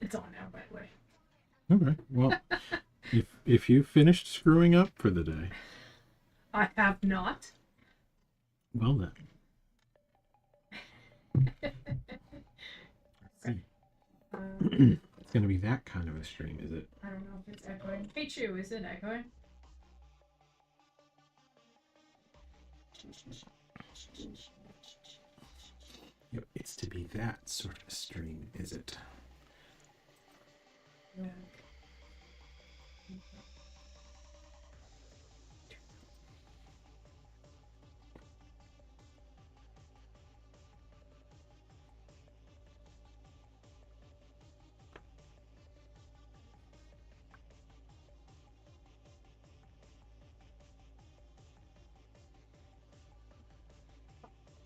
It's on now, by the way. Okay. Well, if you finished screwing up for the day, I have not. well then. Let's see. It's going to be that kind of a stream, is it? I don't know if it's echoing. Hey, Chew, is it echoing? Yep, it's to be that sort of stream, is it? Yeah.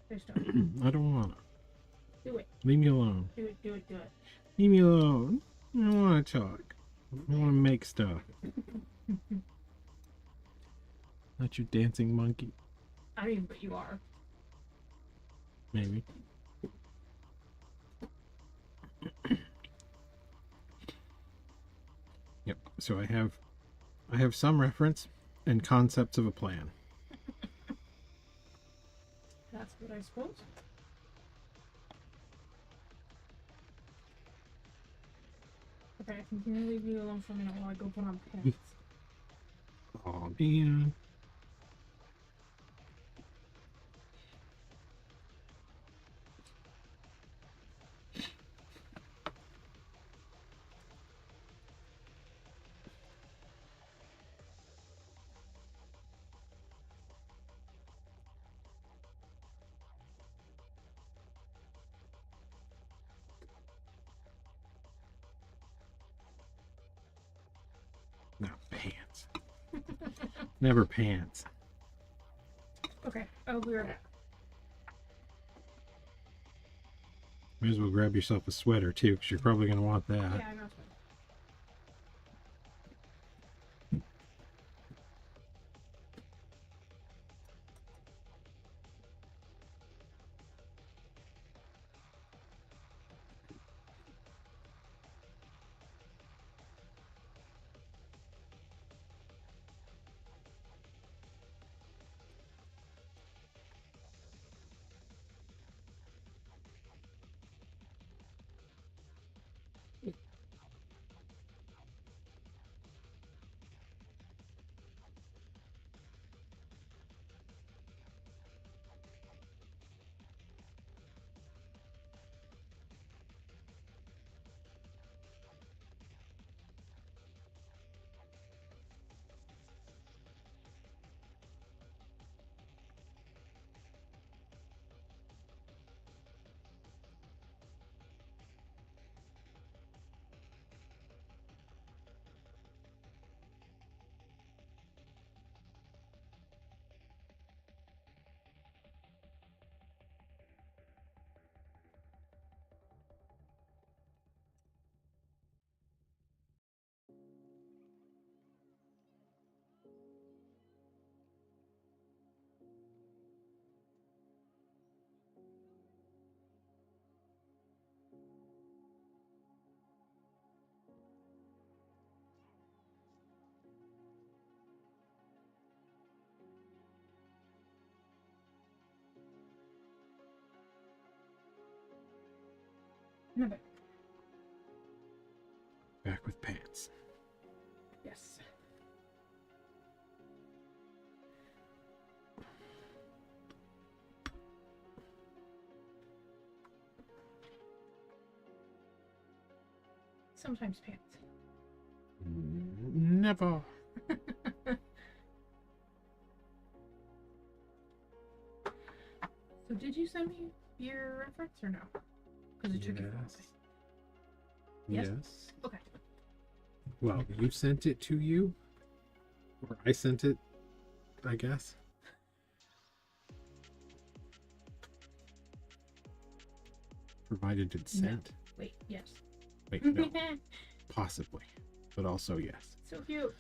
Please don't. I don't want to. Do it. Leave me alone. Do it. Do it. Do it. Leave me alone. I don't want to talk. I want to make stuff. Not you dancing monkey. I mean, but you are. Maybe. Yep. So I have some reference and concepts of a plan. That's what I suppose. Okay, can you leave me alone for a minute while I go put on pants? Oh man. Not pants. Never pants. Okay, I'll be right back. May as well grab yourself a sweater too, because you're probably going to want that. Yeah, I know. No, but Back with pants. yes. Sometimes pants. Never. So did you send me your reference or no? Because it took you. Yes. Yes? Okay. Well, you sent it to you? Or I sent it, I guess. Provided it's No. sent. Wait, yes. Wait, no. Possibly. But also yes. So cute.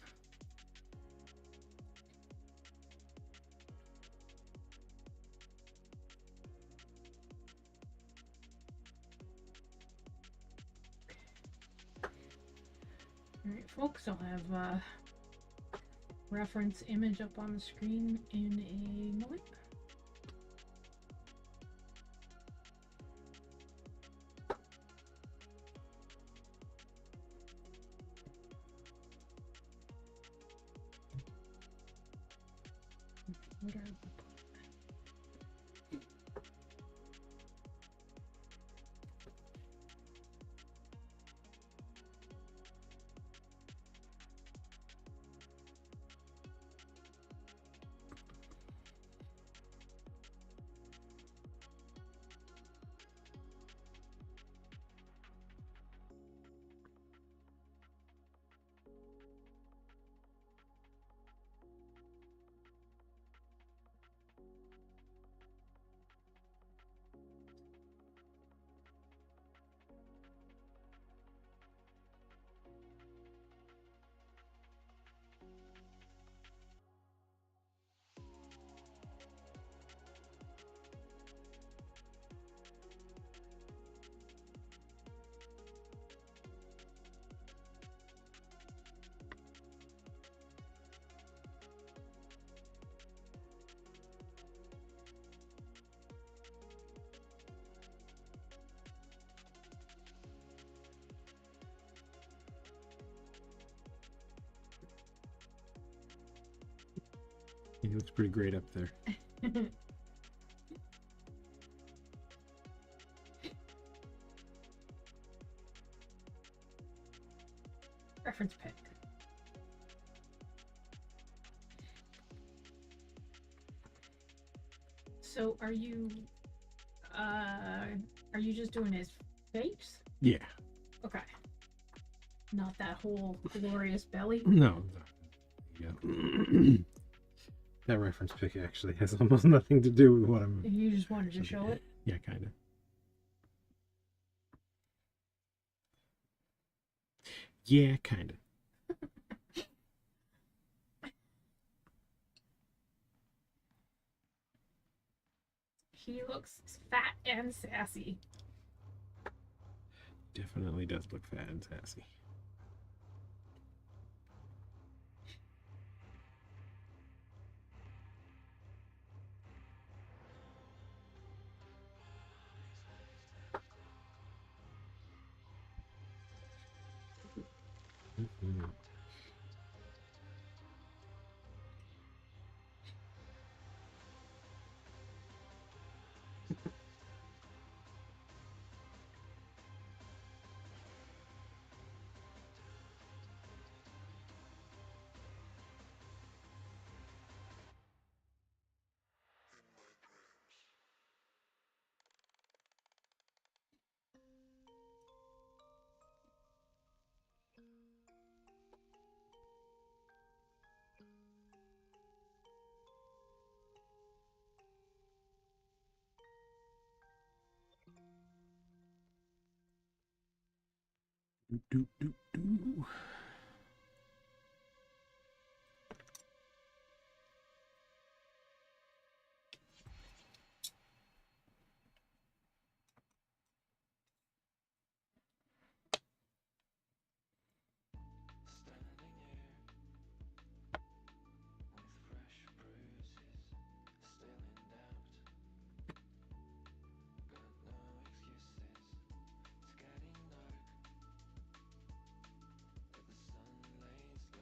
folks, I'll have reference image up on the screen in a moment. What are He looks pretty great up there. reference pic? So are you just doing his face? Yeah. Okay. Not that whole glorious belly? No. Yeah. That reference pic actually has almost nothing to do with what I'm... You just wanted to show it? Yeah, kind of. Yeah, kind of. He looks fat and sassy. Definitely does look fat and sassy. Mm-hmm. Do, do, do.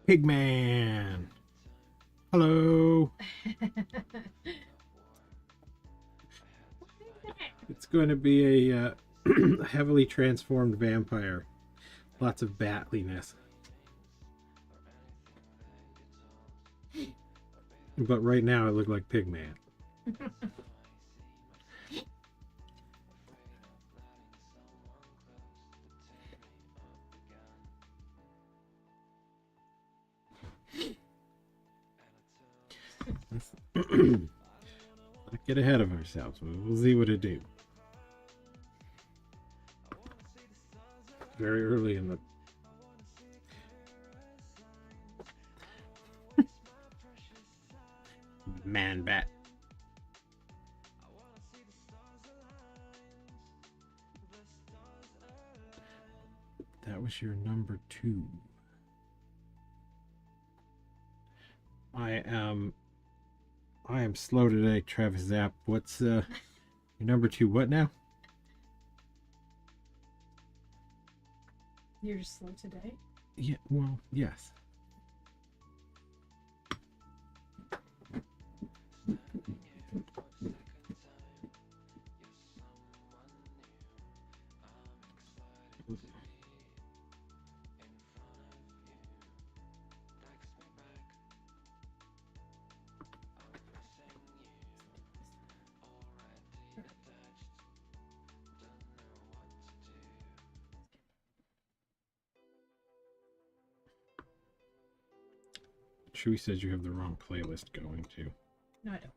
Pigman. Hello. It's going to be a heavily transformed vampire. Lots of batliness. But right now it looked like Pigman. Let's not get ahead of ourselves. We'll see what it do. Very early in the man bat. That was your number 2. I am slow today, Travis Zapp. What's your number 2? What now? You're just slow today? Yeah, well, yes. Chewy says you have the wrong playlist going to. No, I don't.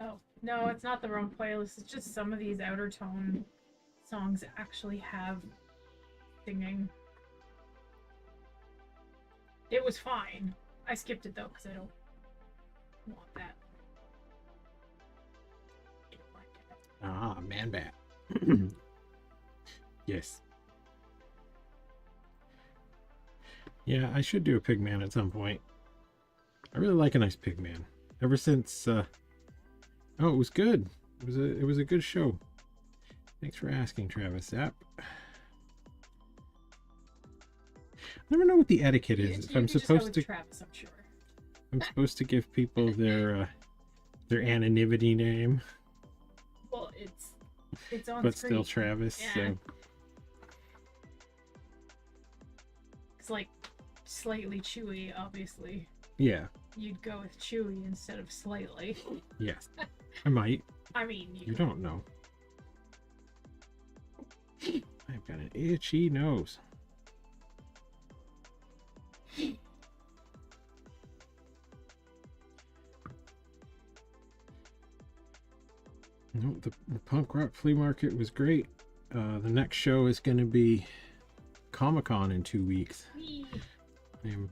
Oh, no, it's not the wrong playlist. It's just some of these outer tone songs actually have singing. It was fine. I skipped it though because I don't want that. Ah, man bat. Yes. Yeah, I should do a Pigman at some point. I really like a nice Pigman. Ever since oh, it was good. It was a good show. Thanks for asking, Travis Zapp. I never know what the etiquette is. If I'm supposed to Travis, I'm sure. I'm supposed to give people their anonymity name. Well, it's on but screen. Still Travis. Yeah. So it's like slightly chewy, obviously. yeah. You'd go with chewy instead of slightly. Yes. I might. I mean, You don't know. I've got an itchy nose. No, the punk rock flea market was great. The next show is going to be Comic-Con in 2 weeks. I'm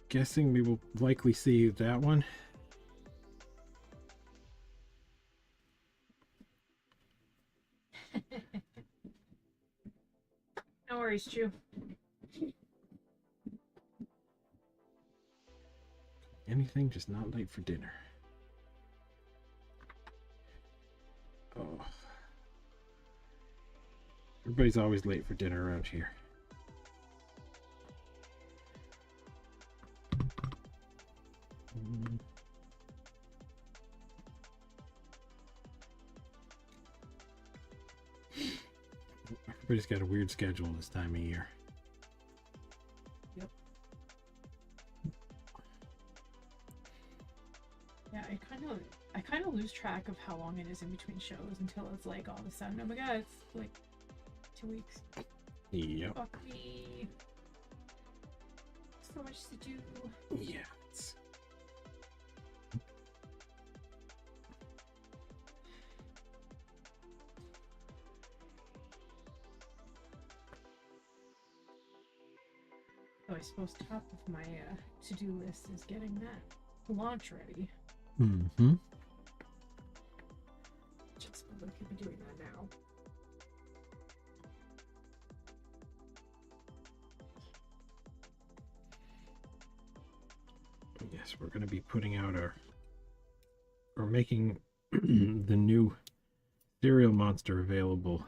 guessing we will likely see that one. No worries, Chew. Anything just not late for dinner. Oh. Everybody's always late for dinner around here. Everybody's got a weird schedule this time of year. Yep. Yeah, I kind of lose track of how long it is in between shows until it's like all of a sudden, oh my god, it's like 2 weeks. Yep. Fuck me. So much to do. Yeah. So I suppose top of my to-do list is getting that launch ready. Mm-hmm. Just I could be doing that now. Yes, we're going to be putting out or making the new cereal monster available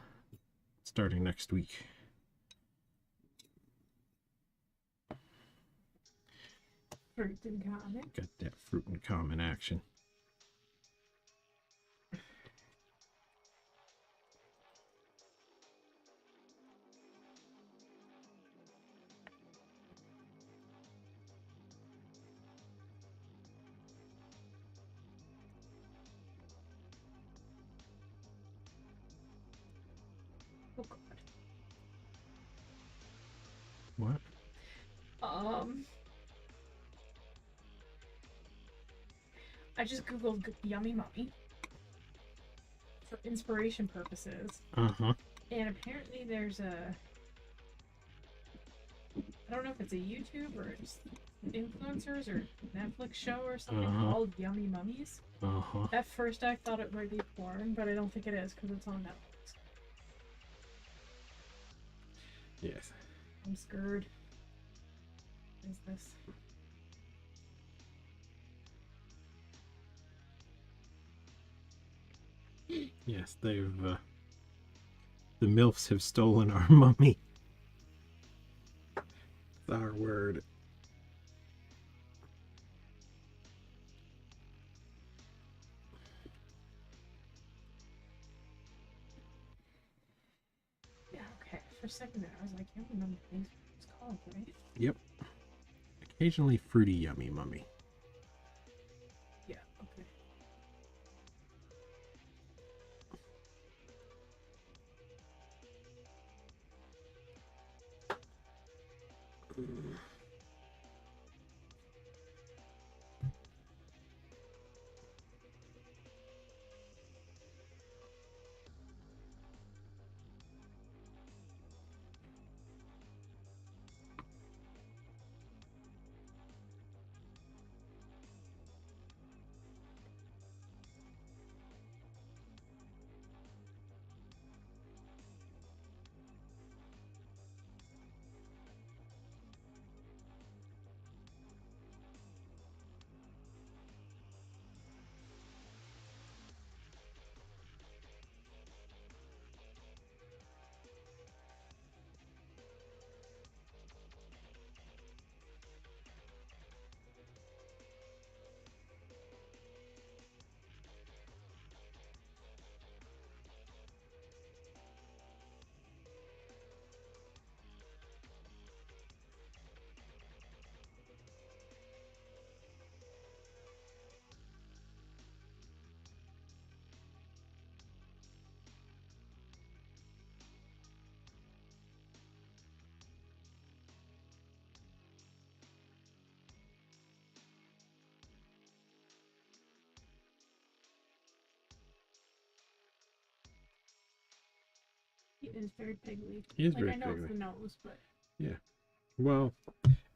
starting next week. Fruit and comic. Got that fruit and common action. Oh god. What? I just googled yummy mummy for inspiration purposes. Uh-huh. And apparently there's I don't know if it's a YouTube or just influencers or Netflix show or something Uh-huh. called Yummy Mummies. Uh-huh. At first I thought it might be porn, but I don't think it is because it's on Netflix. Yes. I'm scared. What is this? Yes, they've the MILFs have stolen our mummy. It's our word. Yeah, okay. For a second there, I was like, I don't remember what it's called, right? Yep. Occasionally fruity yummy mummy. Yeah, okay. He is very pigly. He is like, very I know pigly. it's the nose, but Yeah. Well,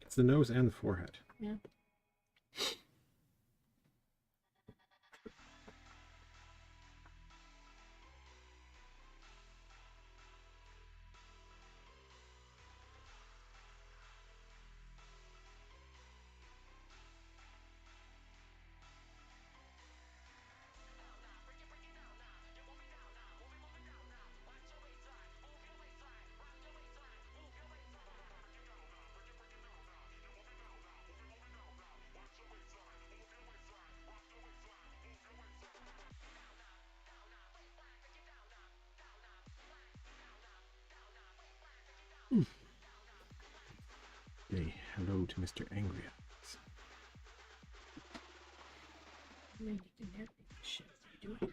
it's the nose and the forehead. yeah. Say hello to Mr. Angry Eyes. Maybe you can narrate this shit. You do it.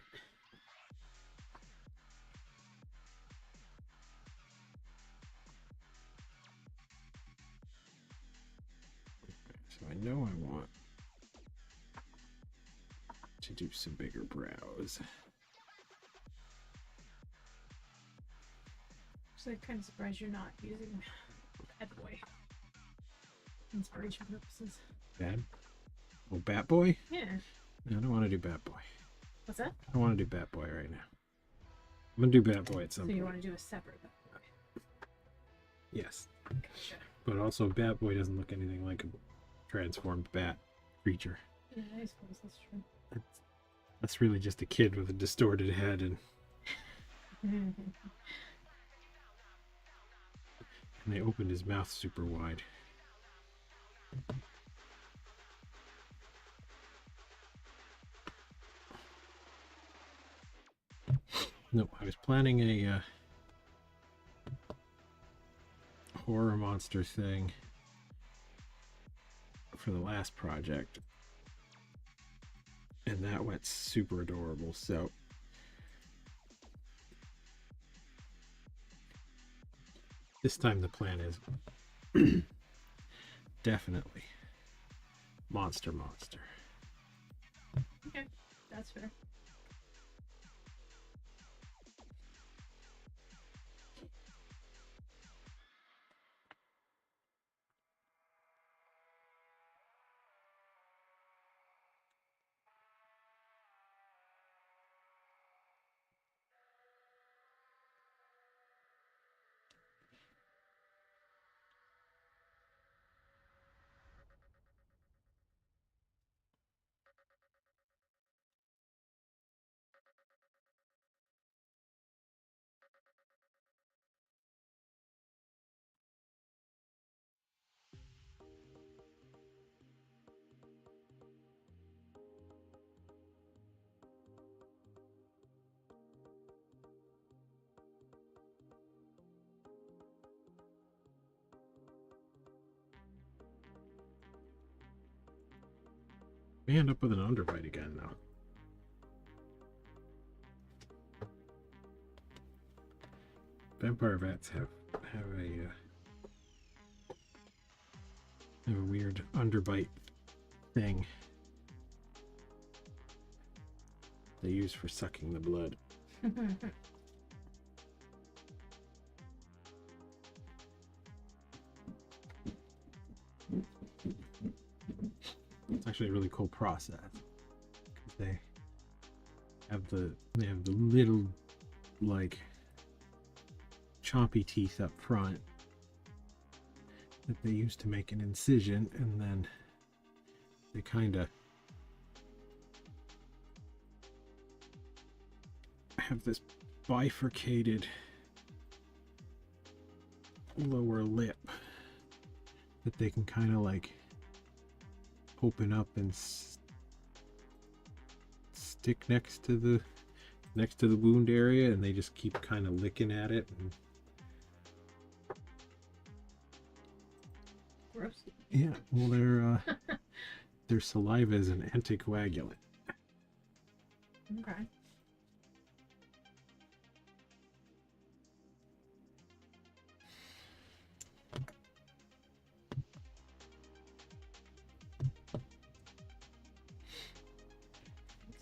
So I know I want to do some bigger brows. So I'm kind of surprised you're not using Bad Boy. Inspiration purposes. Bad? Oh, Bat Boy? Yeah. No, I don't want to do Bat Boy. What's that? I don't want to do Bat Boy right now. I'm going to do Bat Boy at some So point. you want to do a separate Bad Boy? Yes. Gotcha. But also, Bat Boy doesn't look anything like a transformed bat creature. Yeah, I suppose that's true. That's really just a kid with a distorted head and they opened his mouth super wide. No, I was planning a horror monster thing for the last project, and that went super adorable. So this time the plan is definitely monster. Okay, that's fair. May end up with an underbite again though. Vampire bats have a weird underbite thing they use for sucking the blood. It's actually a really cool process. They have the little like chompy teeth up front that they use to make an incision, and then they kind of have this bifurcated lower lip that they can kind of like open up and stick next to the wound area, and they just keep kind of licking at it. And gross. Yeah, well, their saliva is an anticoagulant. Okay.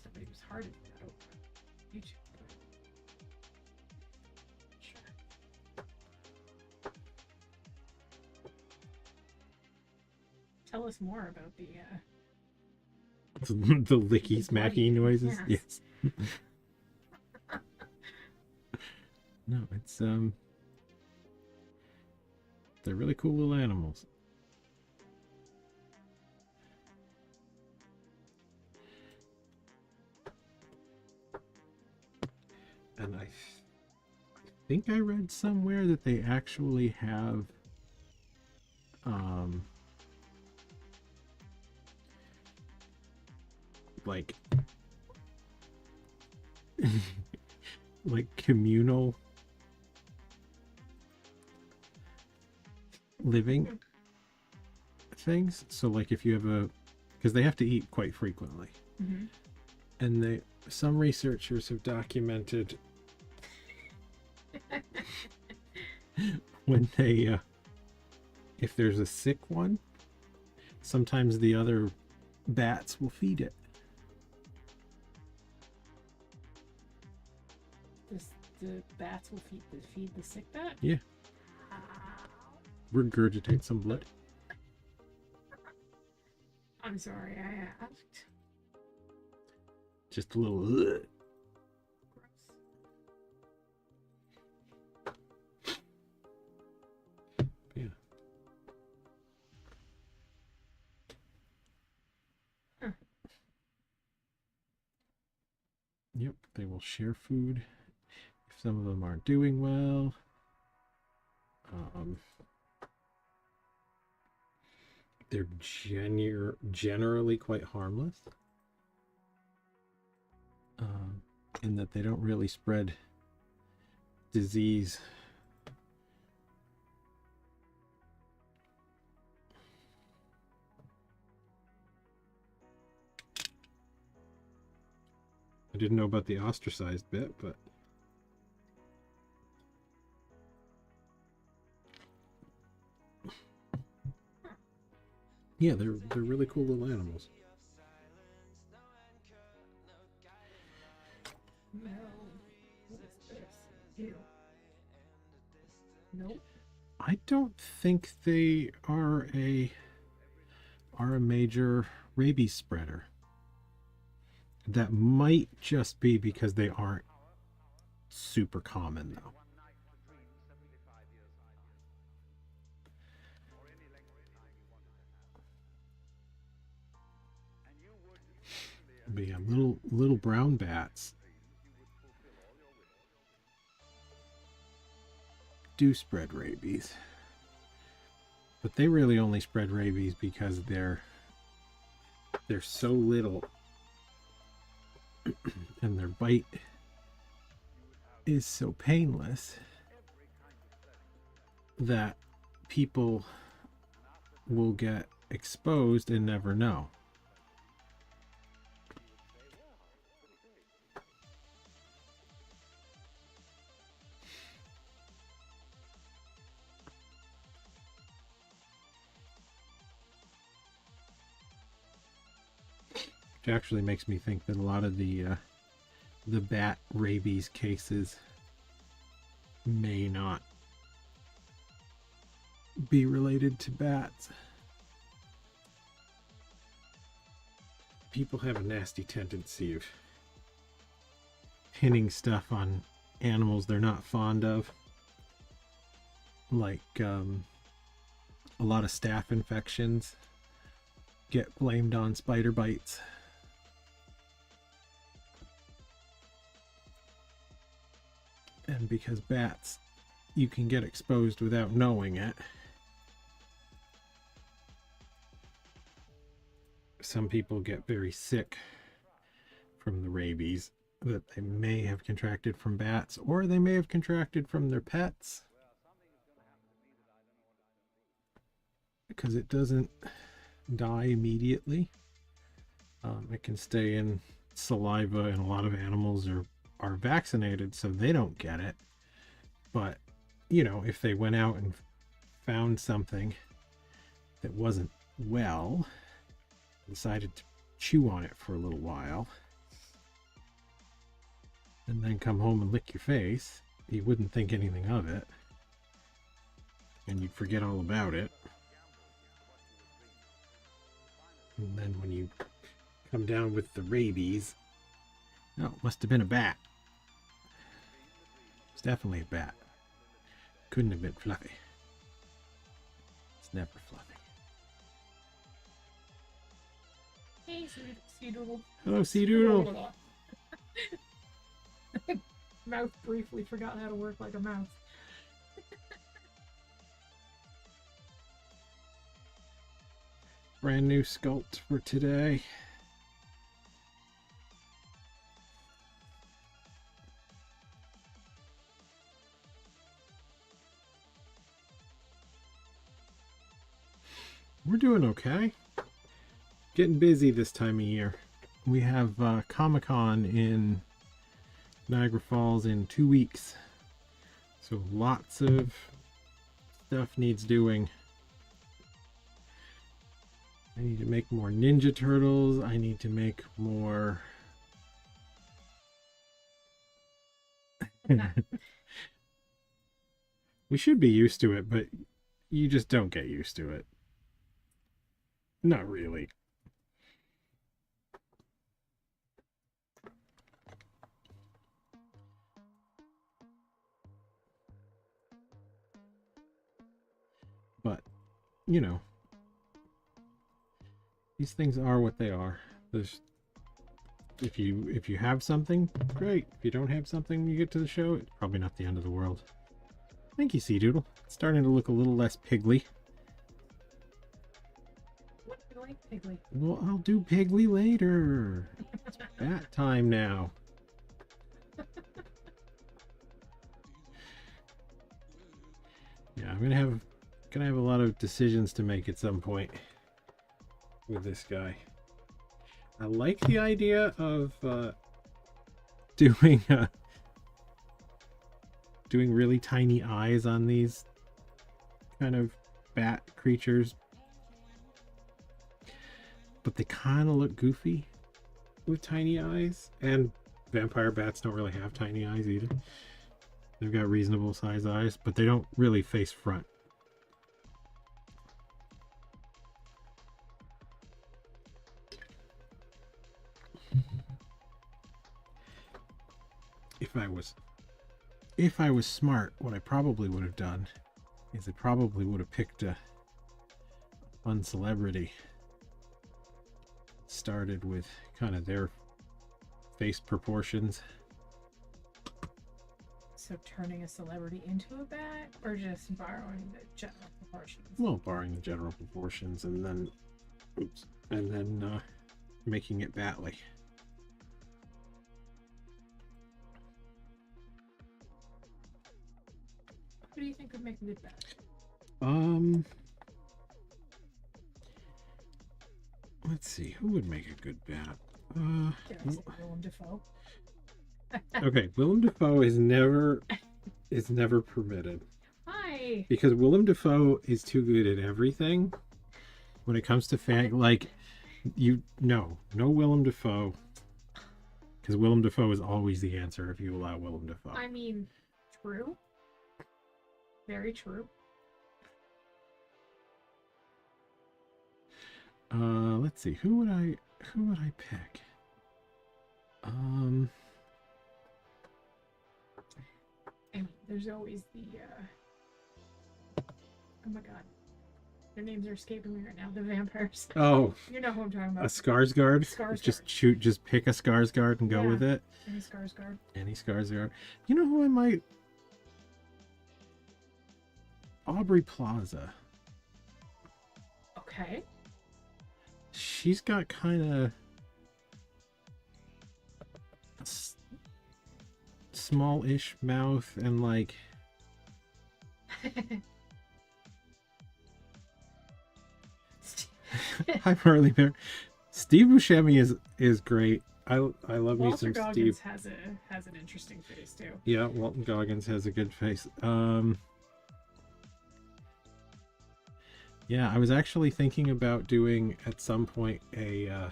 Somebody was hard at that over YouTube. Sure. Tell us more about the the licky smacky noises. Yes. No, it's they're really cool little animals. And I think I read somewhere that they actually have like like communal living things. So like if you have because they have to eat quite frequently. Mm-hmm. And some researchers have documented when they if there's a sick one, sometimes the other bats will feed it. The bats will feed the sick bat? Yeah. Regurgitate some blood. I'm sorry, I asked. Just a little Gross. Yeah. Huh. Yep, they will share food if some of them aren't doing well. They're generally quite harmless, in that they don't really spread disease. I didn't know about the ostracized bit, but yeah, they're really cool little animals. No. What is this? Ew. Nope. I don't think they are a major rabies spreader. That might just be because they aren't super common though. But yeah, little brown bats do spread rabies, but they really only spread rabies because they're so little and their bite is so painless that people will get exposed and never know. Which actually makes me think that a lot of the bat rabies cases may not be related to bats. People have a nasty tendency of pinning stuff on animals they're not fond of. Like a lot of staph infections get blamed on spider bites. And because bats, you can get exposed without knowing it. Some people get very sick from the rabies that they may have contracted from bats, or they may have contracted from their pets. Because it doesn't die immediately. It can stay in saliva, and a lot of animals are vaccinated, so they don't get it. But, you know, if they went out and found something that wasn't well, decided to chew on it for a little while, and then come home and lick your face, you wouldn't think anything of it, and you'd forget all about it. And then when you come down with the rabies, oh, it must have been a bat. It's definitely a bat. Couldn't have been Fluffy. It's never Fluffy. Hey, Sea Doodle. Hello, Sea Doodle. Mouth briefly forgot how to work like a mouse. Brand new sculpt for today. We're doing okay. Getting busy this time of year. We have Comic-Con in Niagara Falls in 2 weeks. So lots of stuff needs doing. I need to make more Ninja Turtles. I need to make more... We should be used to it, but you just don't get used to it. Not really. But, you know, these things are what they are. There's, if you have something, great. If you don't have something when you get to the show, it's probably not the end of the world. Thank you, Sea Doodle. It's starting to look a little less piggly. What do you like, Piggly? Well, I'll do piggly later. It's bat time now. Yeah, I'm gonna have a lot of decisions to make at some point with this guy. I like the idea of doing really tiny eyes on these kind of bat creatures, but they kind of look goofy with tiny eyes, and vampire bats don't really have tiny eyes either. They've got reasonable size eyes, but they don't really face front. If I was smart, what I probably would have done is I probably would have picked a fun celebrity. Started with kind of their face proportions. So turning a celebrity into a bat, or just borrowing the general proportions? Well, borrowing the general proportions, and then, making it batly. Who do you think would make a good bat? Let's see, who would make a good bat? Did I say Willem Dafoe? Okay, Willem Dafoe is never permitted. Why? Because Willem Dafoe is too good at everything when it comes to No Willem Dafoe, because Willem Dafoe is always the answer if you allow Willem Dafoe. I mean, true. Very true. Let's see. Who would I pick? I mean, there's always the oh my god. Their names are escaping me right now. The vampires. Oh, You know who I'm talking a about. Skarsgård. Skarsgård. Just pick a Skarsgård and go with it. Any Skarsgård. Any Skarsgård. You know who I might? Aubrey Plaza. Okay. She's got kind of small-ish mouth and like hi Marley Bear. Steve Buscemi is great. I love me some Goggins Steve. has an interesting face too. Yeah, Walton Goggins has a good face. Yeah, I was actually thinking about doing at some point a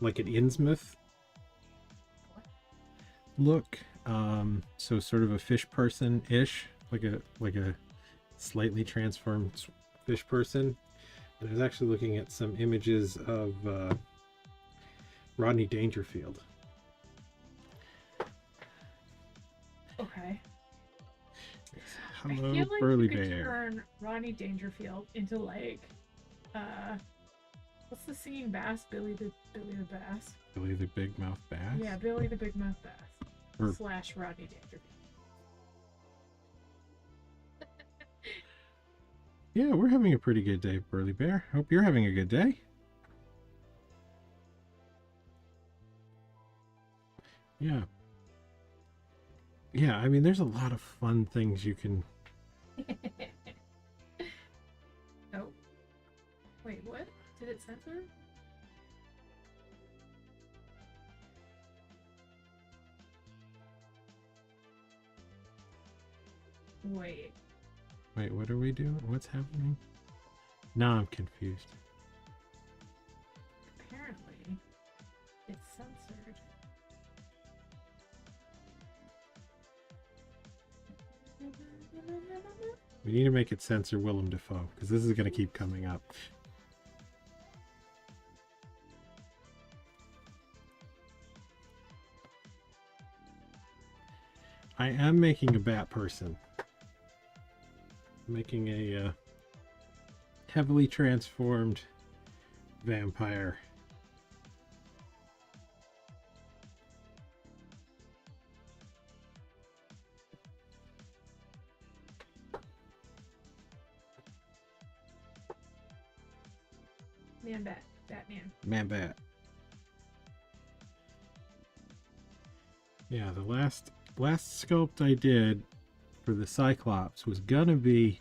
like an Innsmouth look. So sort of a fish person ish, like a slightly transformed fish person. And I was actually looking at some images of Rodney Dangerfield. Okay. Hello, I feel like Burly you could Bear. turn Rodney Dangerfield into like what's the singing bass? Billy the Bass. Billy the Big Mouth Bass? Yeah, Billy the Big Mouth Bass. Or- / Rodney Dangerfield. Yeah, we're having a pretty good day, Burly Bear. Hope you're having a good day. Yeah. Yeah, I mean, there's a lot of fun things you can... Oh. Wait, what? Did it censor? Wait. Wait, what are we doing? What's happening? Now I'm confused. Apparently, it's censored. We need to make it censor Willem Dafoe, because this is going to keep coming up. I am making a bat person. Making a heavily transformed vampire. Batman. Man-bat. Yeah, the last sculpt I did for the Cyclops was gonna be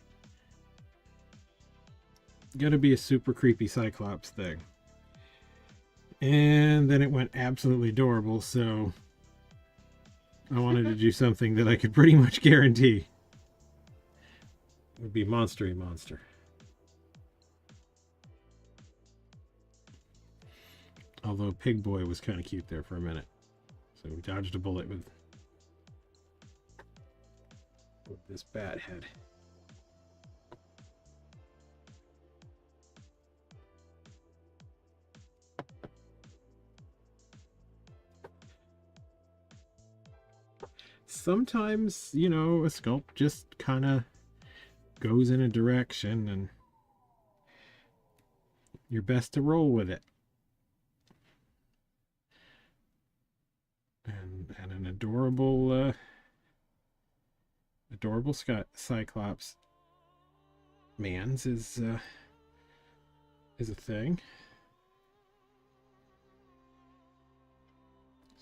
a super creepy Cyclops thing. And then it went absolutely adorable, so I wanted to do something that I could pretty much guarantee would be monster-y monster. Although Pig Boy was kind of cute there for a minute. So we dodged a bullet with this bat head. Sometimes, you know, a sculpt just kind of goes in a direction and you're best to roll with it. And an adorable Cyclops man's is a thing.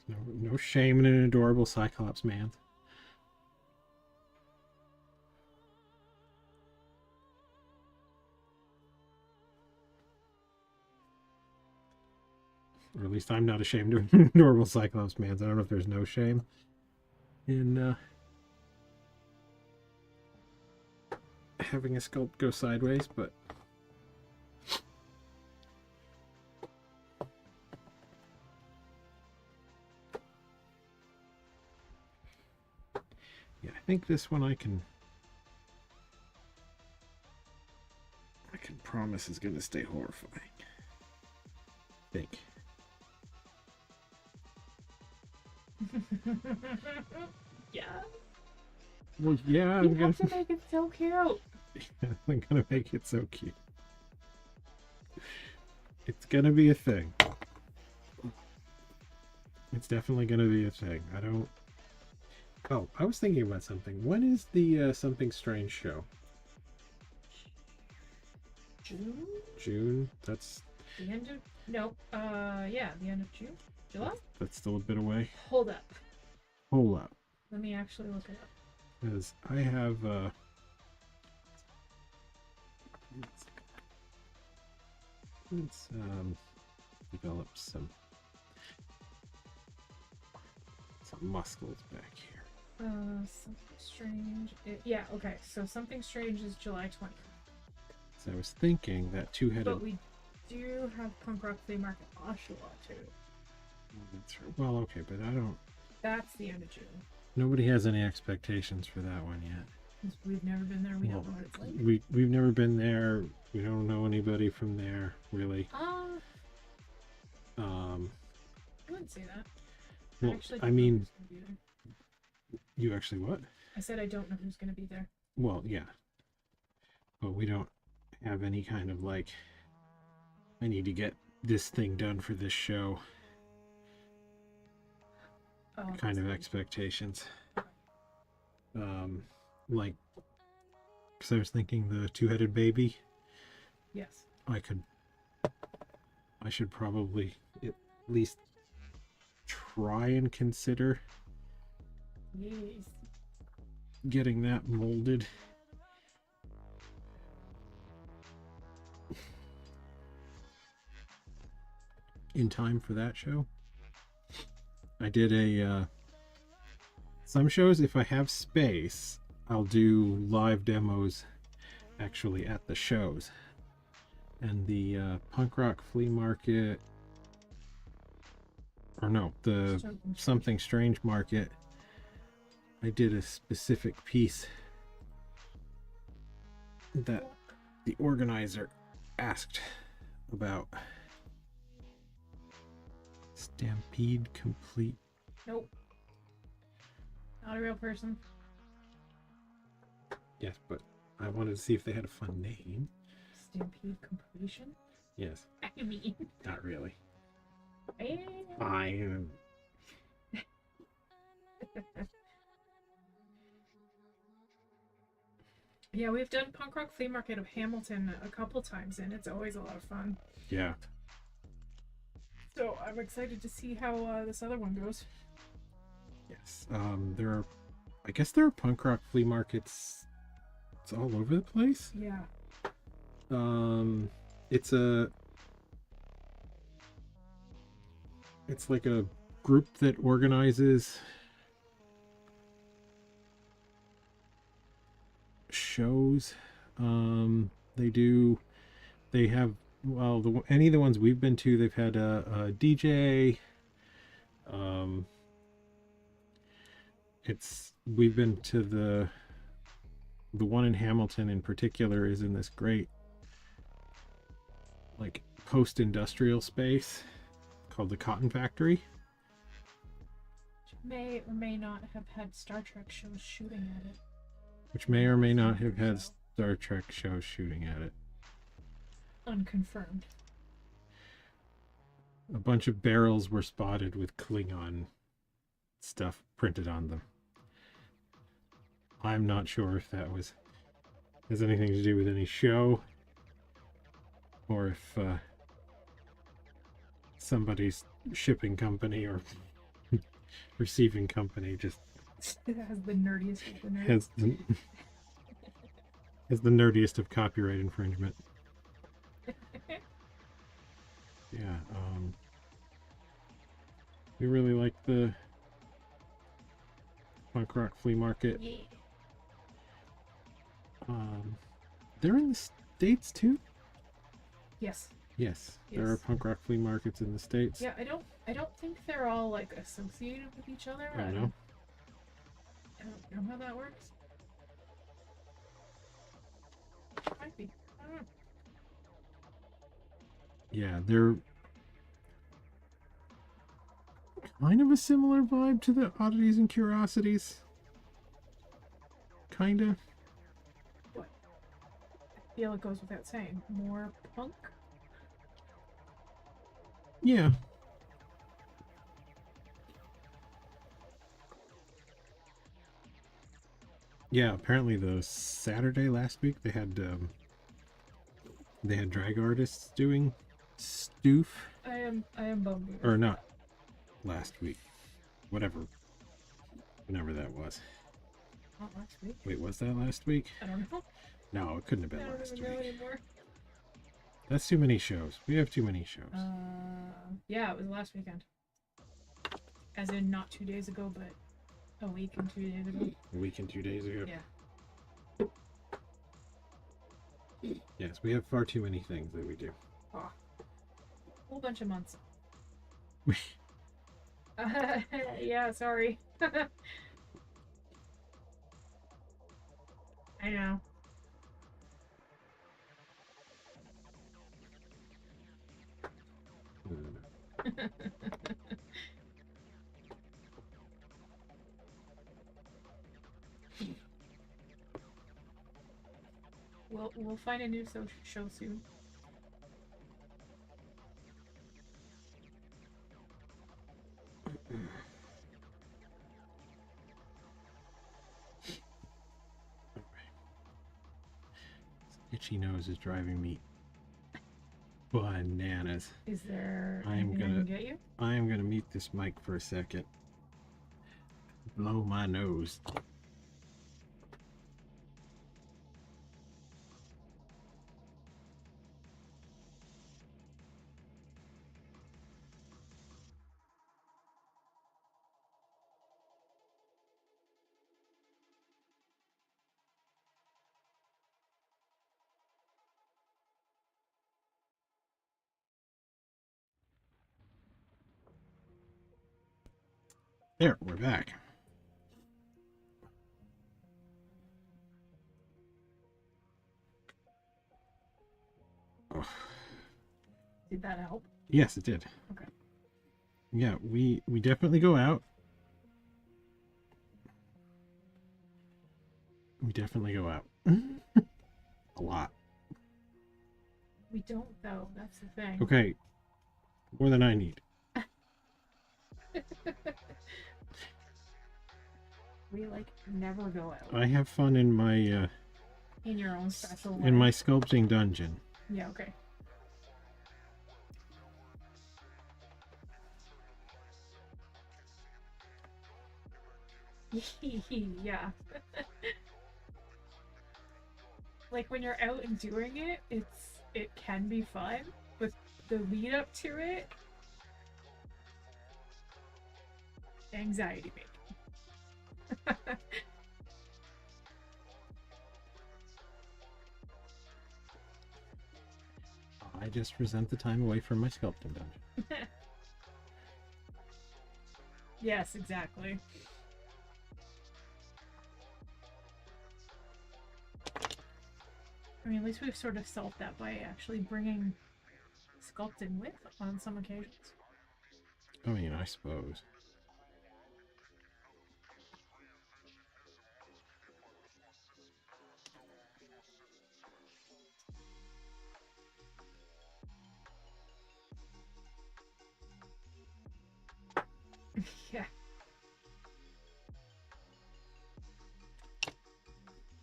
There's no shame in an adorable Cyclops man. Or at least I'm not ashamed of an adorable Cyclops man. I don't know if there's no shame in having a sculpt go sideways, but Yeah, I think this one I can promise is gonna stay horrifying. I think. Yeah. Well, yeah, You I'm gonna. have to make it so cute. I'm gonna make it so cute. It's gonna be a thing. It's definitely gonna be a thing. I don't. Oh, I was thinking about something. When is the Something Strange show? June? June? That's The end of no. Yeah, the end of June. July? that's still a bit away. Hold up. Hold up. Let me actually look it up. Because I have let's develop some muscles back here. Something strange. Yeah, okay. So something strange is July 20th. So I was thinking that two-headed. But we do have Punk Rock Flea Market Oshawa too. That's right. Well, okay, but I don't. That's the end of June. Nobody has any expectations for that one yet. 'Cause we've never been there. We don't know what it's like. We've never been there. We don't know anybody from there, really. I wouldn't say that. Well, actually I don't know mean, who's gonna be there. you actually what? I said I don't know who's going to be there. Well, yeah. But we don't have any kind of like, I need to get this thing done for this show kind of expectations. Like, because I was thinking the two-headed baby. Yes. I should probably at least try and consider Yes. getting that molded. In time for that show. I did some shows, if I have space, I'll do live demos actually at the shows. And the Punk Rock Flea Market, or no, the Something Strange Market, I did a specific piece that the organizer asked about. Stampede Complete. Nope. Not a real person. Yes, but I wanted to see if they had a fun name. Stampede Completion? Yes. I mean. Not really. Eh. Fine. Yeah, we've done Punk Rock Flea Market of Hamilton a couple times, and it's always a lot of fun. Yeah. So I'm excited to see how this other one goes. Yes. I guess there are punk rock flea markets. It's all over the place. Yeah. It's like a group that organizes shows. They have, well, any of the ones we've been to, they've had a DJ. We've been to the one in Hamilton in particular is in this great like post-industrial space called the Cotton Factory. Which may or may not have had Star Trek shows shooting at it. Which may or may not have had Star Trek shows shooting at it. Unconfirmed. A bunch of barrels were spotted with Klingon stuff printed on them. I'm not sure if that has anything to do with any show, or if somebody's shipping company or receiving company just has the nerdiest of the nerds. has the nerdiest of copyright infringement. Yeah, we really like the punk rock flea market. Yeah. They're in the States too? Yes. Yes, there are punk rock flea markets in the States. Yeah, I don't think they're all like associated with each other. I don't know. I don't know how that works. Might be. I don't know. Yeah, they're kind of a similar vibe to the Oddities and Curiosities. Kinda. What? I feel it goes without saying. More punk? Yeah. Yeah, apparently the Saturday last week they had drag artists doing stoof. I am bummed. Or not last week. Whatever that was. Not last week. Wait, was that last week? I don't know. No, it couldn't have I been don't last even know week. anymore. That's too many shows. We have too many shows. Yeah, it was last weekend. As in not 2 days ago, but a week and 2 days ago. A week and 2 days ago. Yeah. Yes, we have far too many things that we do. Oh. Whole bunch of months. Yeah, sorry. I know. We'll find a new show soon. Itchy nose is driving me bananas. Is there anything I can get you? I am gonna mute this mic for a second. Blow my nose. There, we're back. Oh. Did that help? Yes, it did. Okay. Yeah, we definitely go out. We definitely go out. A lot. We don't though, that's the thing. Okay. More than I need. We like never go out. I have fun in my In your own special way. in my sculpting dungeon. Yeah, okay. Yeah. Like when you're out and doing it, it can be fun, but the lead up to it, anxiety making. I just resent the time away from my sculpting dungeon. Yes, exactly. I mean, at least we've sort of solved that by actually bringing sculpting with on some occasions. I mean, I suppose. Yeah.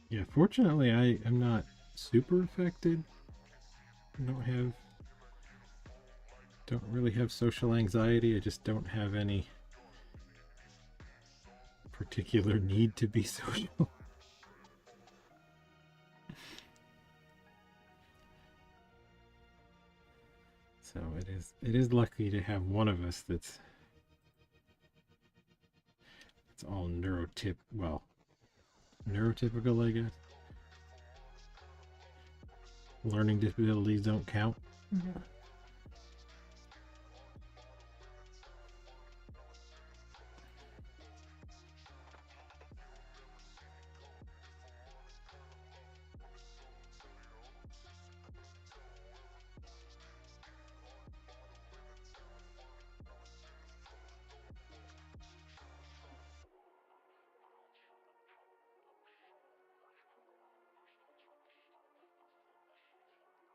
Yeah, fortunately I am not super affected. I don't really have social anxiety. I just don't have any particular need to be social. So it is lucky to have one of us that's all neurotypical, I guess. Learning disabilities don't count. Mm-hmm.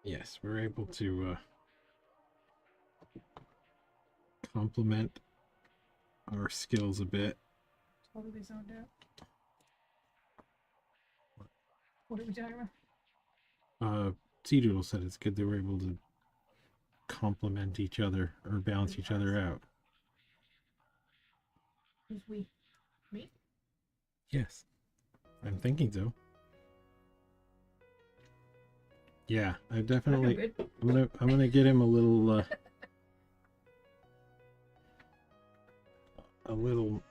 yes, we're able to complement our skills a bit. Totally zoned out. What are we talking about? Sea Doodle said it's good they were able to complement each other or balance each other out. Who's we? Me? Yes, I'm thinking so. Yeah, I definitely. Good. I'm gonna get him a little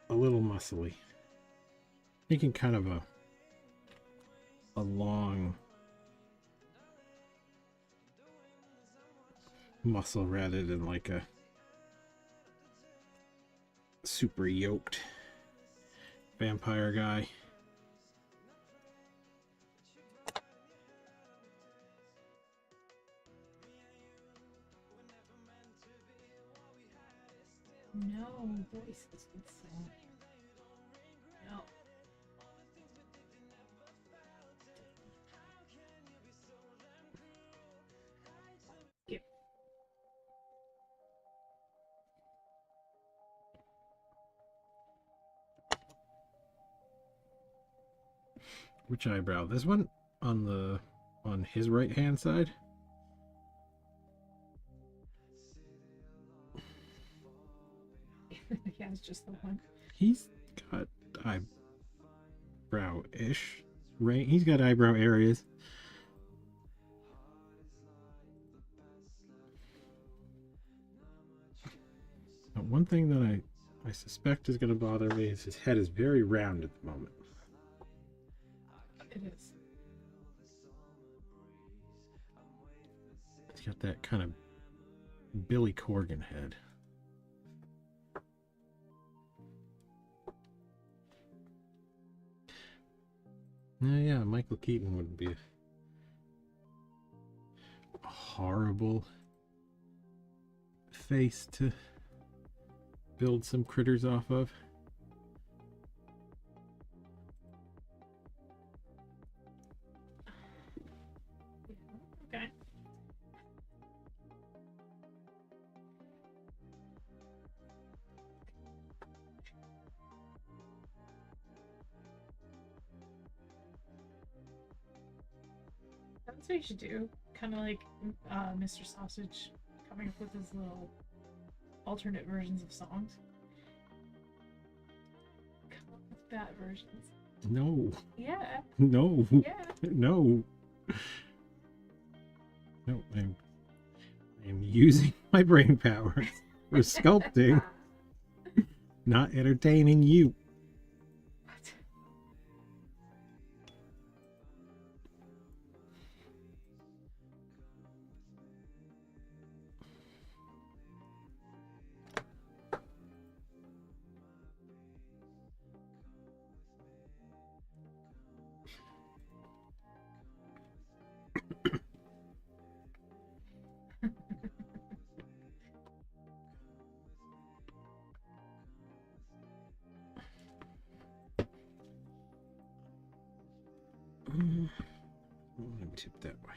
muscly. Thinking kind of a long muscle rather than like a super yoked vampire guy. No voices would sing. No. Skip. Which eyebrow? This one on his right hand side. Yeah, it's just the one. He's got eyebrow-ish, right? He's got eyebrow areas. Now, one thing that I suspect is going to bother me is his head is very round at the moment. It is. He's got that kind of Billy Corgan head. Yeah, Michael Keaton would be a horrible face to build some critters off of. Okay. That's what you should do. Kind of like Mr. Sausage coming up with his little alternate versions of songs. Come up with bad versions. No. Yeah. No. Yeah. No. No, I'm using my brain powers for sculpting, not entertaining you. What? Let me tip that way.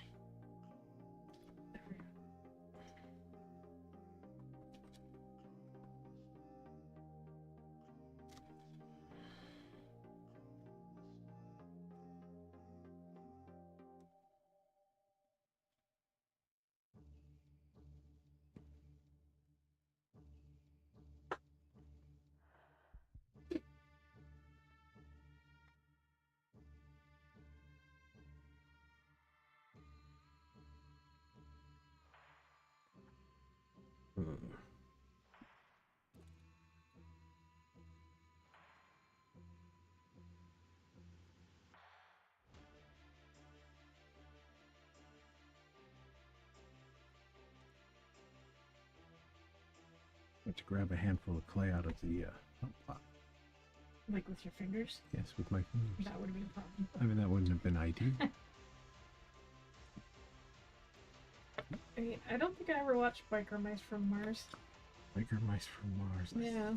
To grab a handful of clay out of the pot. Like with your fingers? Yes, with my fingers. That would have been a problem. I mean, that wouldn't have been ideal. I mean, I don't think I ever watched Biker Mice from Mars. Biker Mice from Mars. Yeah.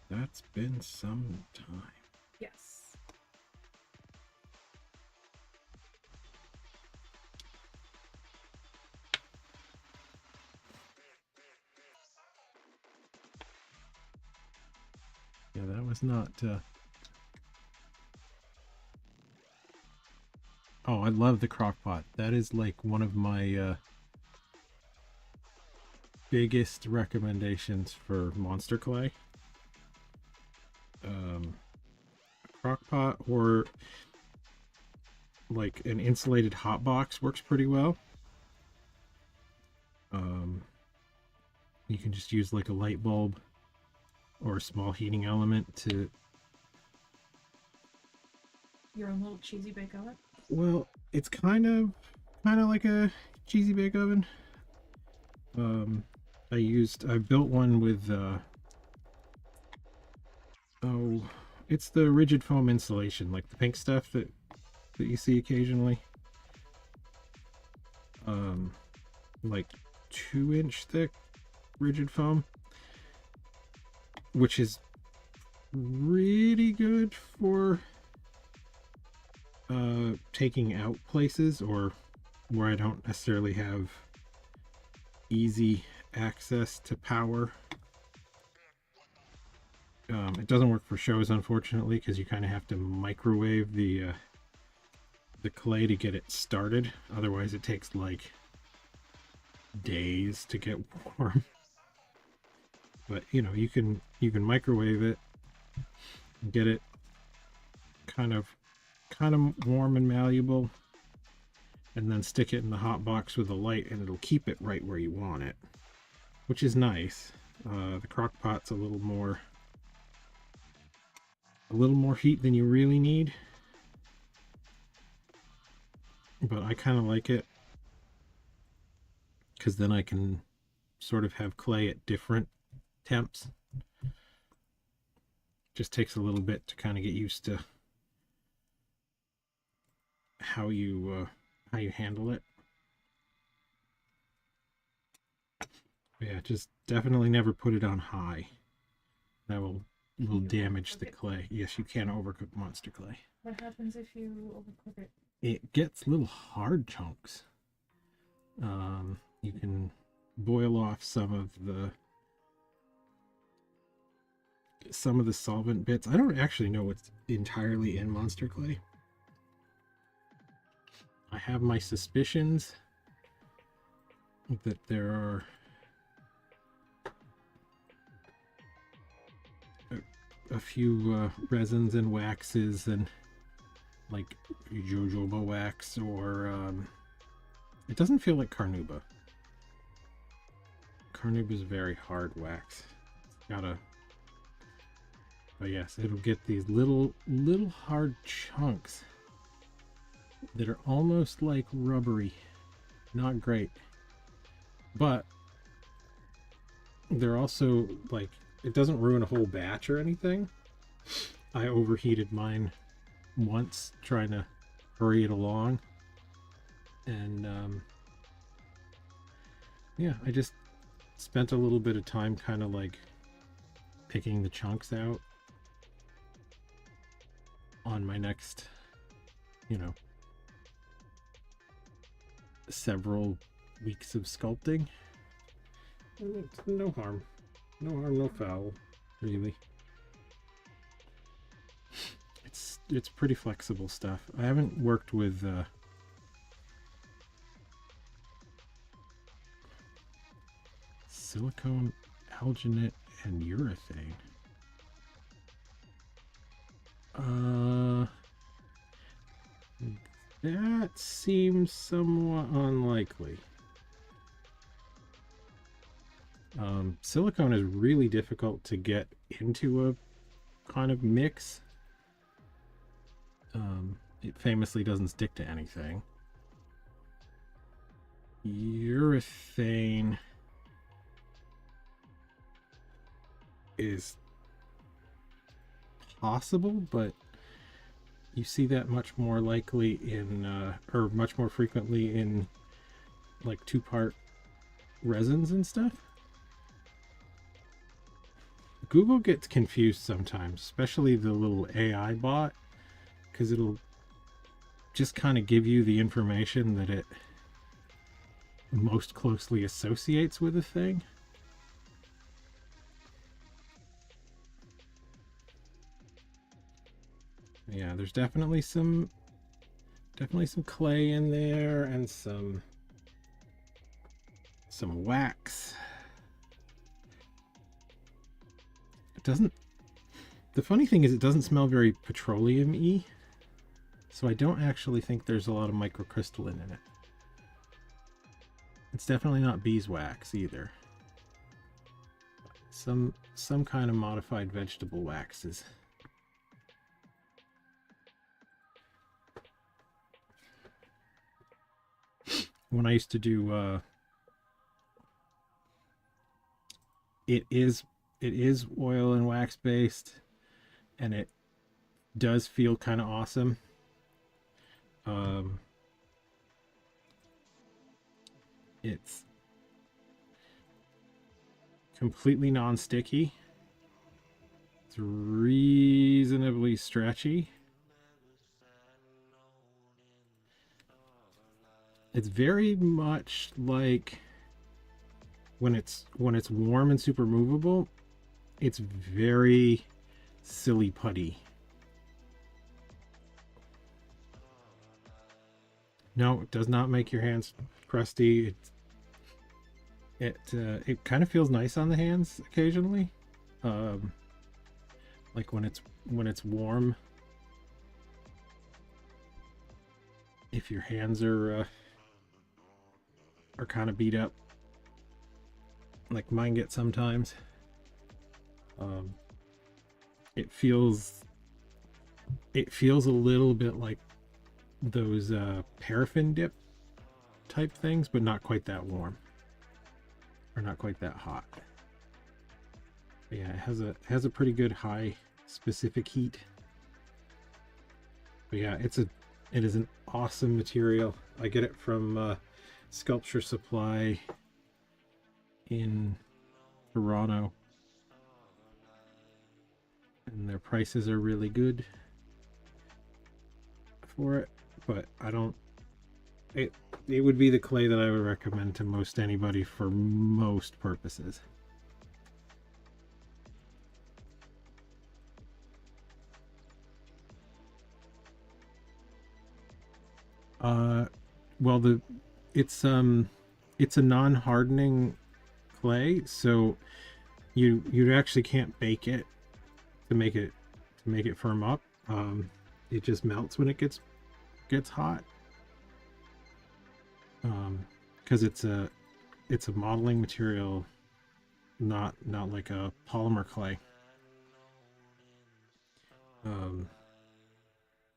That's been some time. Yes. Yeah, that was not... Oh, I love the crock pot. That is like one of my biggest recommendations for monster clay. Crock pot or like an insulated hot box works pretty well. You can just use like a light bulb or a small heating element to... Your own little cheesy bake oven? Well, it's kind of like a cheesy bake oven. I built one with oh, it's the rigid foam insulation, like the pink stuff that you see occasionally. Like 2-inch thick rigid foam, which is really good for taking out places or where I don't necessarily have easy access to power. It doesn't work for shows, unfortunately, because you kind of have to microwave the clay to get it started. Otherwise, it takes like days to get warm. But you know, you can microwave it and get it kind of warm and malleable, and then stick it in the hot box with a light, and it'll keep it right where you want it, which is nice. The crock pot's a little more heat than you really need, but I kind of like it because then I can sort of have clay at different temps. Just takes a little bit to kind of get used to how you handle it. Yeah, just definitely never put it on high. That will damage the clay. Yes, you can overcook monster clay. What happens if you overcook it? It gets little hard chunks. You can boil off some of the solvent bits. I don't actually know what's entirely in monster clay. I have my suspicions that there are a few resins and waxes and like jojoba wax, or it doesn't feel like carnauba. Carnauba is very hard wax. It's gotta... But yes, it'll get these little hard chunks that are almost like rubbery. Not great. But they're also like, it doesn't ruin a whole batch or anything. I overheated mine once trying to hurry it along, and yeah, I just spent a little bit of time kind of like picking the chunks out on my next, you know, several weeks of sculpting. It's no harm, no foul, really. It's pretty flexible stuff. I haven't worked with silicone, alginate, and urethane. That seems somewhat unlikely. Silicone is really difficult to get into a kind of mix. It famously doesn't stick to anything. Urethane is possible, but you see that much more likely in, or much more frequently in like 2-part resins and stuff. Google gets confused sometimes, especially the little AI bot, because it'll just kind of give you the information that it most closely associates with a thing. Yeah, there's definitely some clay in there and some wax. It doesn't, the funny thing is it doesn't smell very petroleum-y, so I don't actually think there's a lot of microcrystalline in it. It's definitely not beeswax either. Some kind of modified vegetable waxes. When I used to do it is oil and wax based, and it does feel kind of awesome. It's completely non-sticky. It's reasonably stretchy. It's very much like when it's warm and super movable, it's very silly putty. No, it does not make your hands crusty. It kind of feels nice on the hands occasionally, like when it's warm. If your hands are kind of beat up, like mine get sometimes, it feels a little bit like those paraffin dip type things, but not quite that warm or not quite that hot. But yeah, it has a pretty good high specific heat. But yeah, it is an awesome material. I get it from Sculpture Supply in Toronto, and their prices are really good for it. But it would be the clay that I would recommend to most anybody for most purposes. Well, it's a non-hardening clay, so you actually can't bake it to make it firm up. It just melts when it gets hot, because it's a modeling material, not like a polymer clay.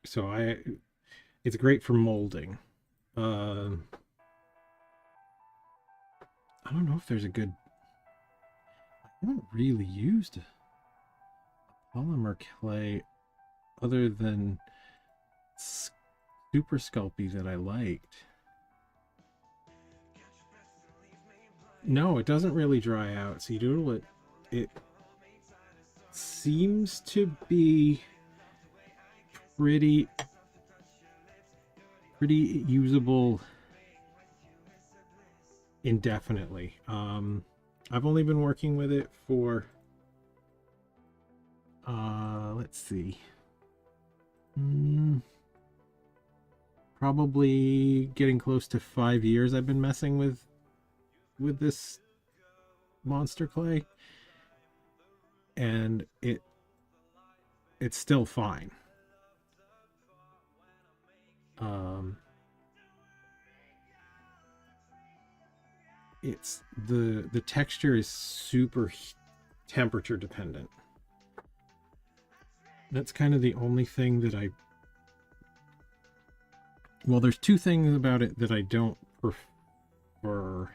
So it's great for molding. I don't know if there's a good, I haven't really used a polymer clay other than Super Sculpey that I liked. No, it doesn't really dry out. See, Doodle, it seems to be pretty usable indefinitely. I've only been working with it for let's see, probably getting close to 5 years I've been messing with this monster clay, and it's still fine. It's the texture is super temperature dependent. That's kind of the only thing that well, there's two things about it that I don't prefer.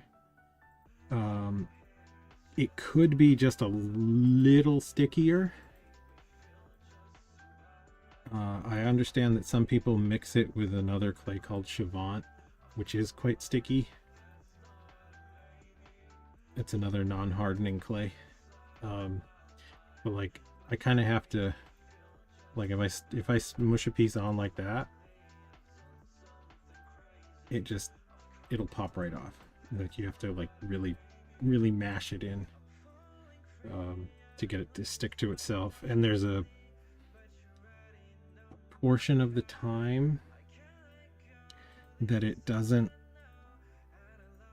It could be just a little stickier. I understand that some people mix it with another clay called Chavant, which is quite sticky. It's another non-hardening clay. But like, I kind of have to, like, if I smush a piece on like that, it'll pop right off. Like, you have to like really mash it in to get it to stick to itself. And there's a portion of the time that it doesn't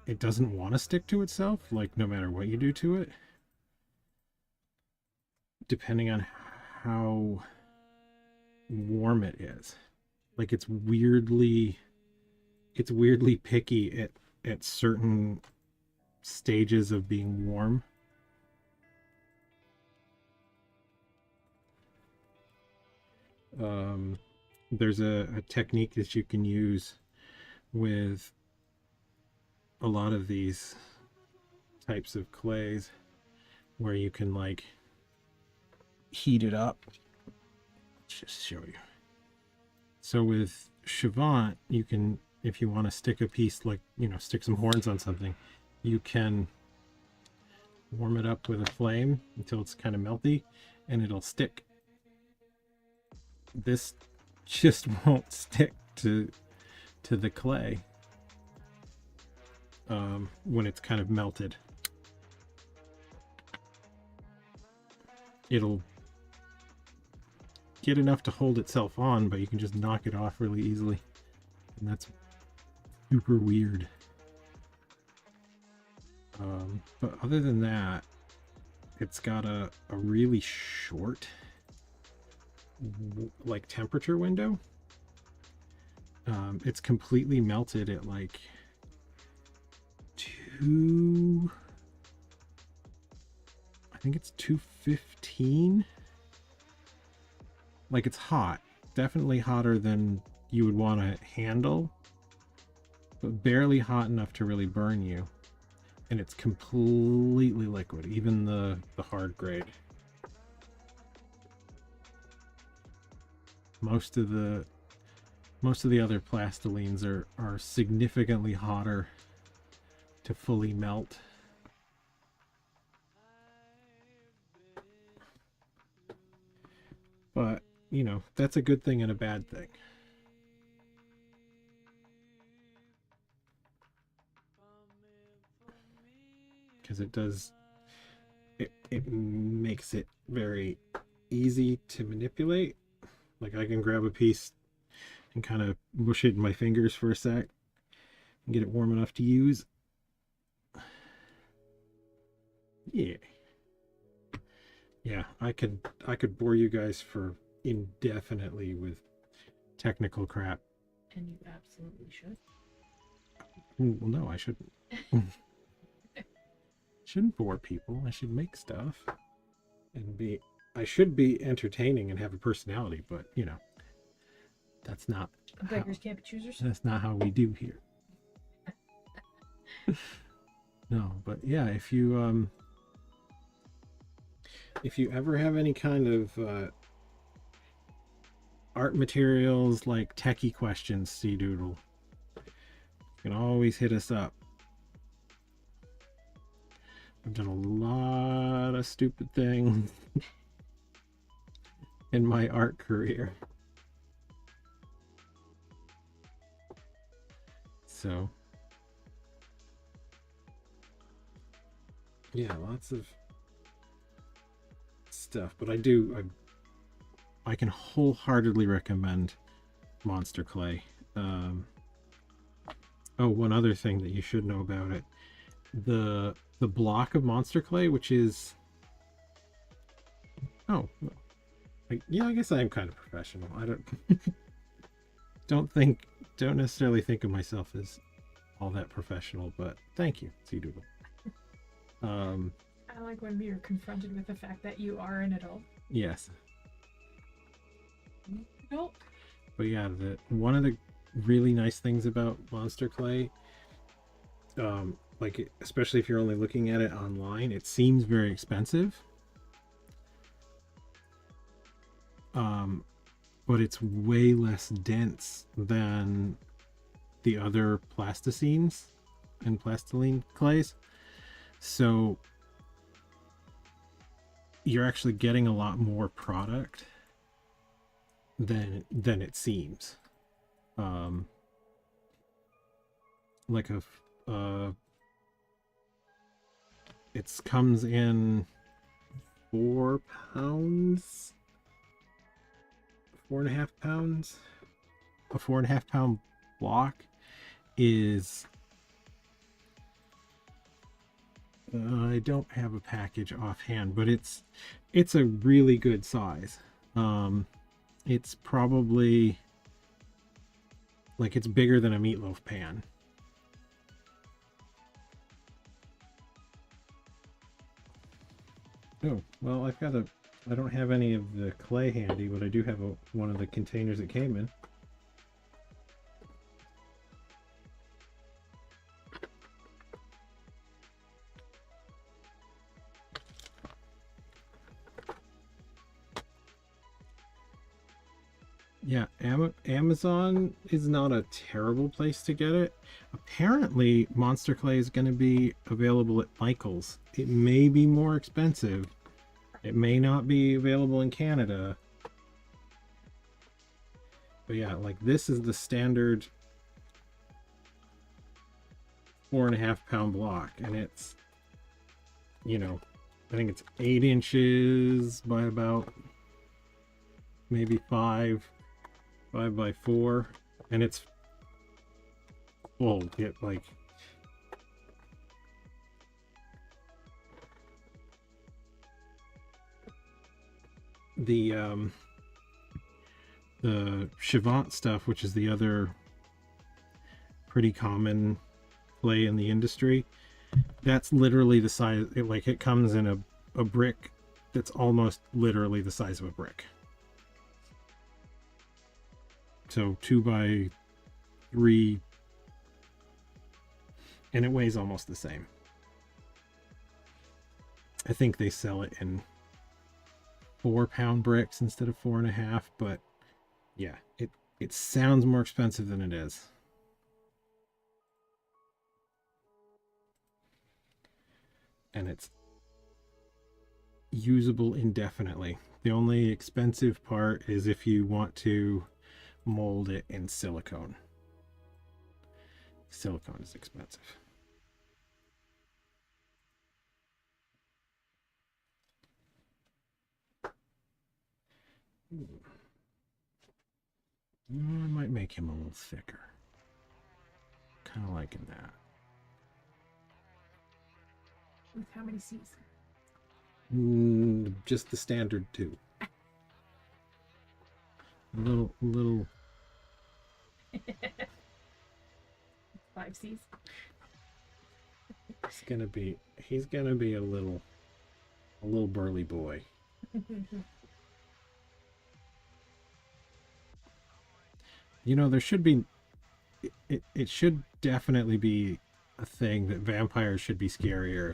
want to stick to itself, like no matter what you do to it, depending on how warm it is. Like it's weirdly picky at certain stages of being warm. There's a technique that you can use with a lot of these types of clays where you can like heat it up. Let's just show you. So with Chavant, you can, if you want to stick a piece, like, you know, stick some horns on something, you can warm it up with a flame until it's kind of melty and it'll stick. This just won't stick to the clay when it's kind of melted. It'll get enough to hold itself on, but you can just knock it off really easily, and that's super weird. But other than that, it's got a really short like temperature window. It's completely melted at like 2, I think it's 215. Like it's hot, definitely hotter than you would want to handle, but barely hot enough to really burn you. And it's completely liquid, even the hard grade. Most of the other plastilines are significantly hotter to fully melt. But, you know, that's a good thing and a bad thing. Because it makes it very easy to manipulate. Like I can grab a piece and kind of mush it in my fingers for a sec and get it warm enough to use. Yeah, I could bore you guys for indefinitely with technical crap. And you absolutely should. Well, no, I shouldn't. Shouldn't bore people. I should make stuff and I should be entertaining and have a personality, but you know, that's not Beggars can't be choosers. That's not how we do here. No, but yeah, if you ever have any kind of art materials like techie questions, Sea Doodle, you can always hit us up. I've done a lot of stupid things in my art career. So, yeah, lots of stuff. But I can wholeheartedly recommend Monster Clay. Oh, one other thing that you should know about it. The block of Monster Clay, which is... Oh, yeah, I guess I am kind of professional. I don't necessarily think of myself as all that professional, but thank you, Sea Doodle. I like when you're confronted with the fact that you are an adult. Yes. Adult. But yeah, one of the really nice things about Monster Clay, like especially if you're only looking at it online, it seems very expensive. But it's way less dense than the other plasticines and plastiline clays. So you're actually getting a lot more product than it seems. Like it comes in 4 pounds 4.5 pounds. A 4.5 pound block is, I don't have a package offhand, but it's a really good size. It's probably like, it's bigger than a meatloaf pan. Oh, well, I don't have any of the clay handy, but I do have one of the containers it came in. Yeah, Amazon is not a terrible place to get it. Apparently, Monster Clay is going to be available at Michael's. It may be more expensive. It may not be available in Canada. But yeah, like, this is the standard 4.5 pound block, and it's, you know, I think it's 8 inches by about maybe 5 by 4, and it's full. It, like, the Chivant stuff, which is the other pretty common clay in the industry, that's literally the size, it comes in a brick that's almost literally the size of a brick. So 2 by 3, and it weighs almost the same. I think they sell it in 4-pound bricks instead of 4.5, but yeah, it sounds more expensive than it is. And it's usable indefinitely. The only expensive part is if you want to mold it in silicone. Silicone is expensive. I might make him a little thicker. Kind of liking that. With how many C's? Just the standard 2. A little. 5 C's. He's gonna be a little burly boy. You know, there should be, it should definitely be a thing that vampires should be scarier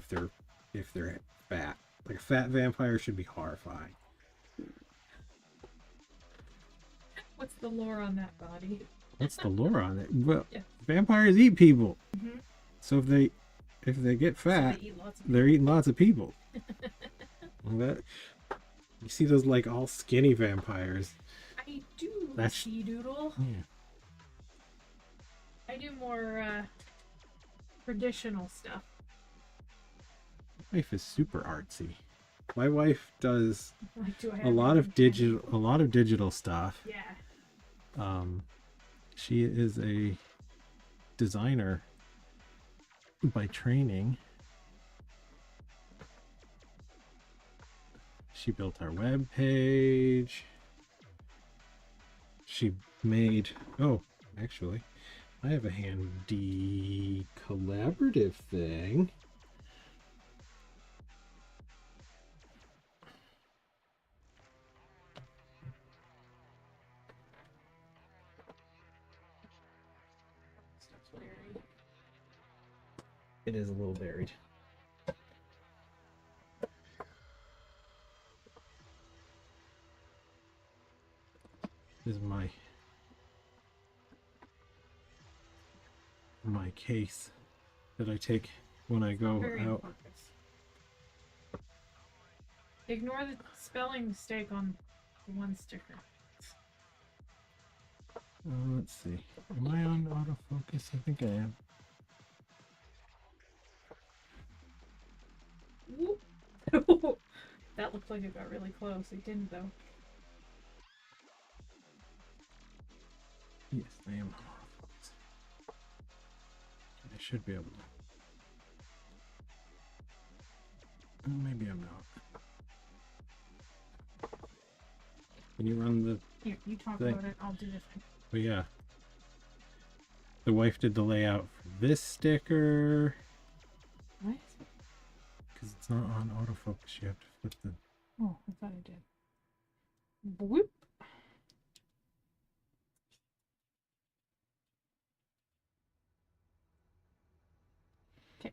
if they're fat. Like, a fat vampire should be horrifying. What's the lore on that body? What's the lore on it? Well, Yeah. Vampires eat people. Mm-hmm. So if they get fat, So they're eating lots of people. You see those, like, all skinny vampires. I do see doodle. Yeah. I do more traditional stuff. My wife is super artsy. My wife does Like, do I have a lot of anything? digital stuff. Yeah. She is a designer by training. She built our web page. She made, actually, I have a handy collaborative thing. Stuff's buried. It is a little buried. This is my case that I take when I go Very out. focused. Ignore the spelling mistake on the one sticker. Let's see. Am I on autofocus? I think I am. Whoop. That looked like it got really close. It didn't, though. Yes, I am. I should be able to. Maybe I'm not. Can you run the... Here, you talk thing? about it, I'll do the thing. But yeah. The wife did the layout for this sticker. What? Because it's not on autofocus. You have to flip the... Oh, I thought I did. Boop. Okay.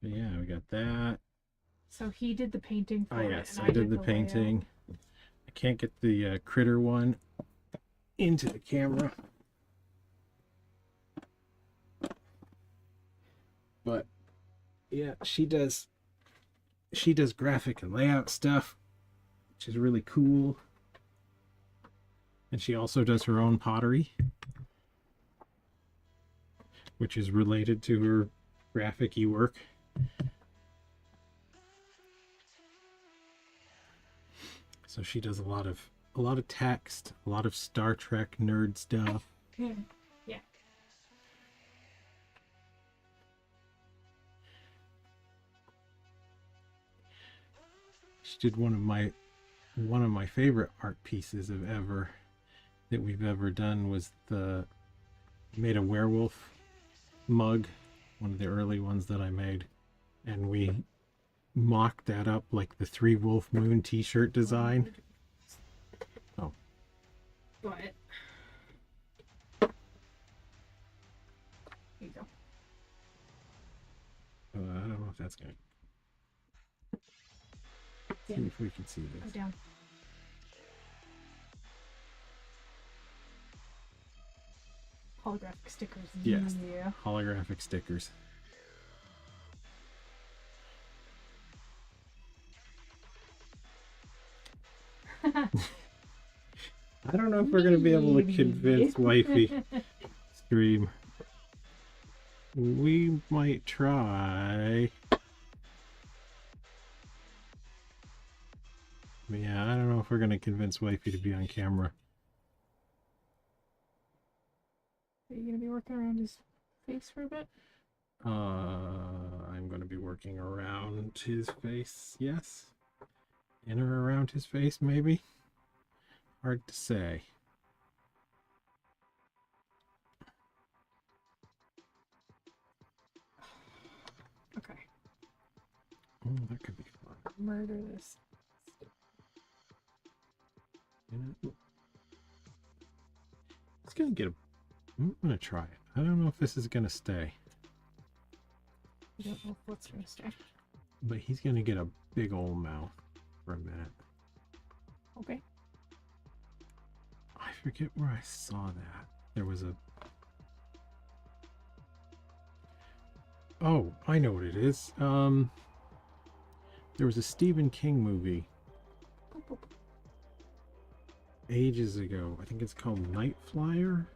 But yeah, we got that. So he did the painting for Oh it. yes, And I did the layout. painting. I can't get the critter one into the camera. But yeah, she does graphic and layout stuff, which is really cool. And she also does her own pottery, which is related to her graphic-y work. So she does a lot of text, a lot of Star Trek nerd stuff. Yeah. She did one of my favorite art pieces that we've ever done was made a werewolf mug, one of the early ones that I made, and we mocked that up like the 3 Wolf Moon t-shirt design. Oh. But here you go. I don't know if that's gonna... Yeah. See if we can see Go this. down. Holographic stickers. Yes. Yeah. Holographic stickers. I don't know if we're going to be able to convince Wifey stream. We might try. But yeah, I don't know if we're going to convince Wifey to be on camera. Are you going to be working around his face for a bit? I'm going to be working around his face, yes. In or around his face, maybe. Hard to say. Okay. Oh, that could be fun. Murder this. It's gonna get a... I'm gonna try it. I don't know if this is gonna stay. You don't know if what's going to stay. But he's gonna get a big old mouth for a minute. Okay. I forget where I saw that. There was a... Oh, I know what it is. There was a Stephen King movie ages ago. I think it's called Night Flyer.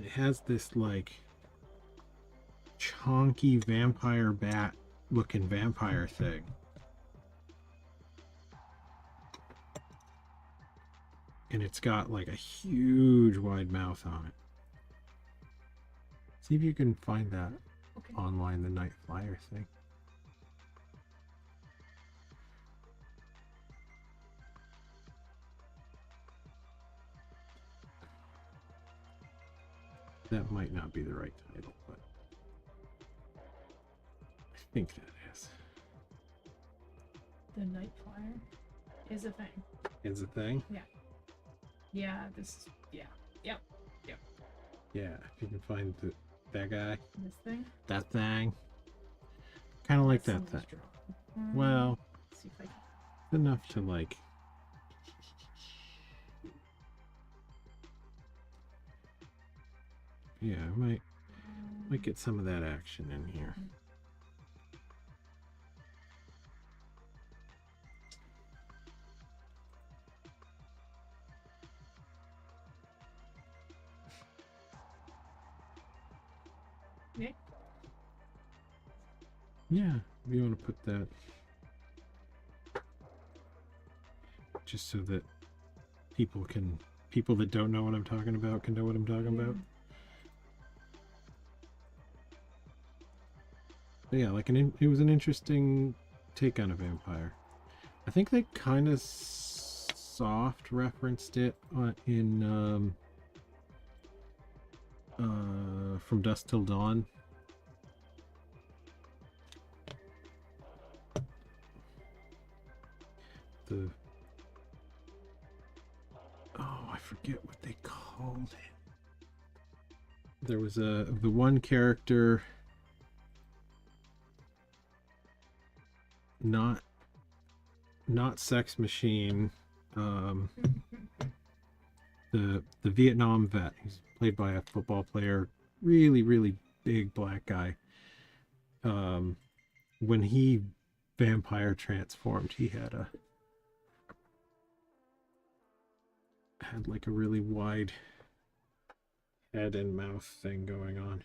It has this like chonky vampire bat looking vampire thing. And it's got like a huge wide mouth on it. See if you can find that online, the Night Flyer thing. That might not be the right title, but I think that is. The Night Flyer is a thing. Is a thing? Yeah. Yeah, this... Yeah. Yep. Yeah, if you can find that guy. This thing? That thing. Kind of like that thing. Well, Let's see if I can... enough to like... Yeah, I might get some of that action in here. Yeah. Yeah, if you want to put that. just so that people that don't know what I'm talking about can know what I'm talking about. But yeah, like it was an interesting take on a vampire. I think they kind of soft referenced it in From Dusk Till Dawn. I forget what they called it. There was the one character, not Sex Machine, the Vietnam vet. He's played by a football player, really big black guy. When he vampire transformed, he had like a really wide head and mouth thing going on.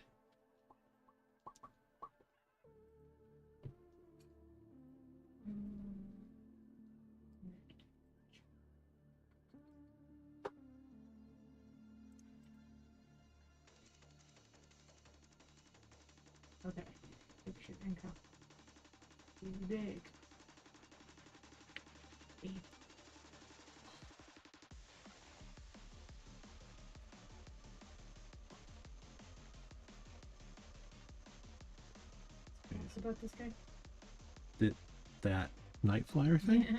Okay, picture income. Big. What's about this guy? That night flyer thing? Yeah.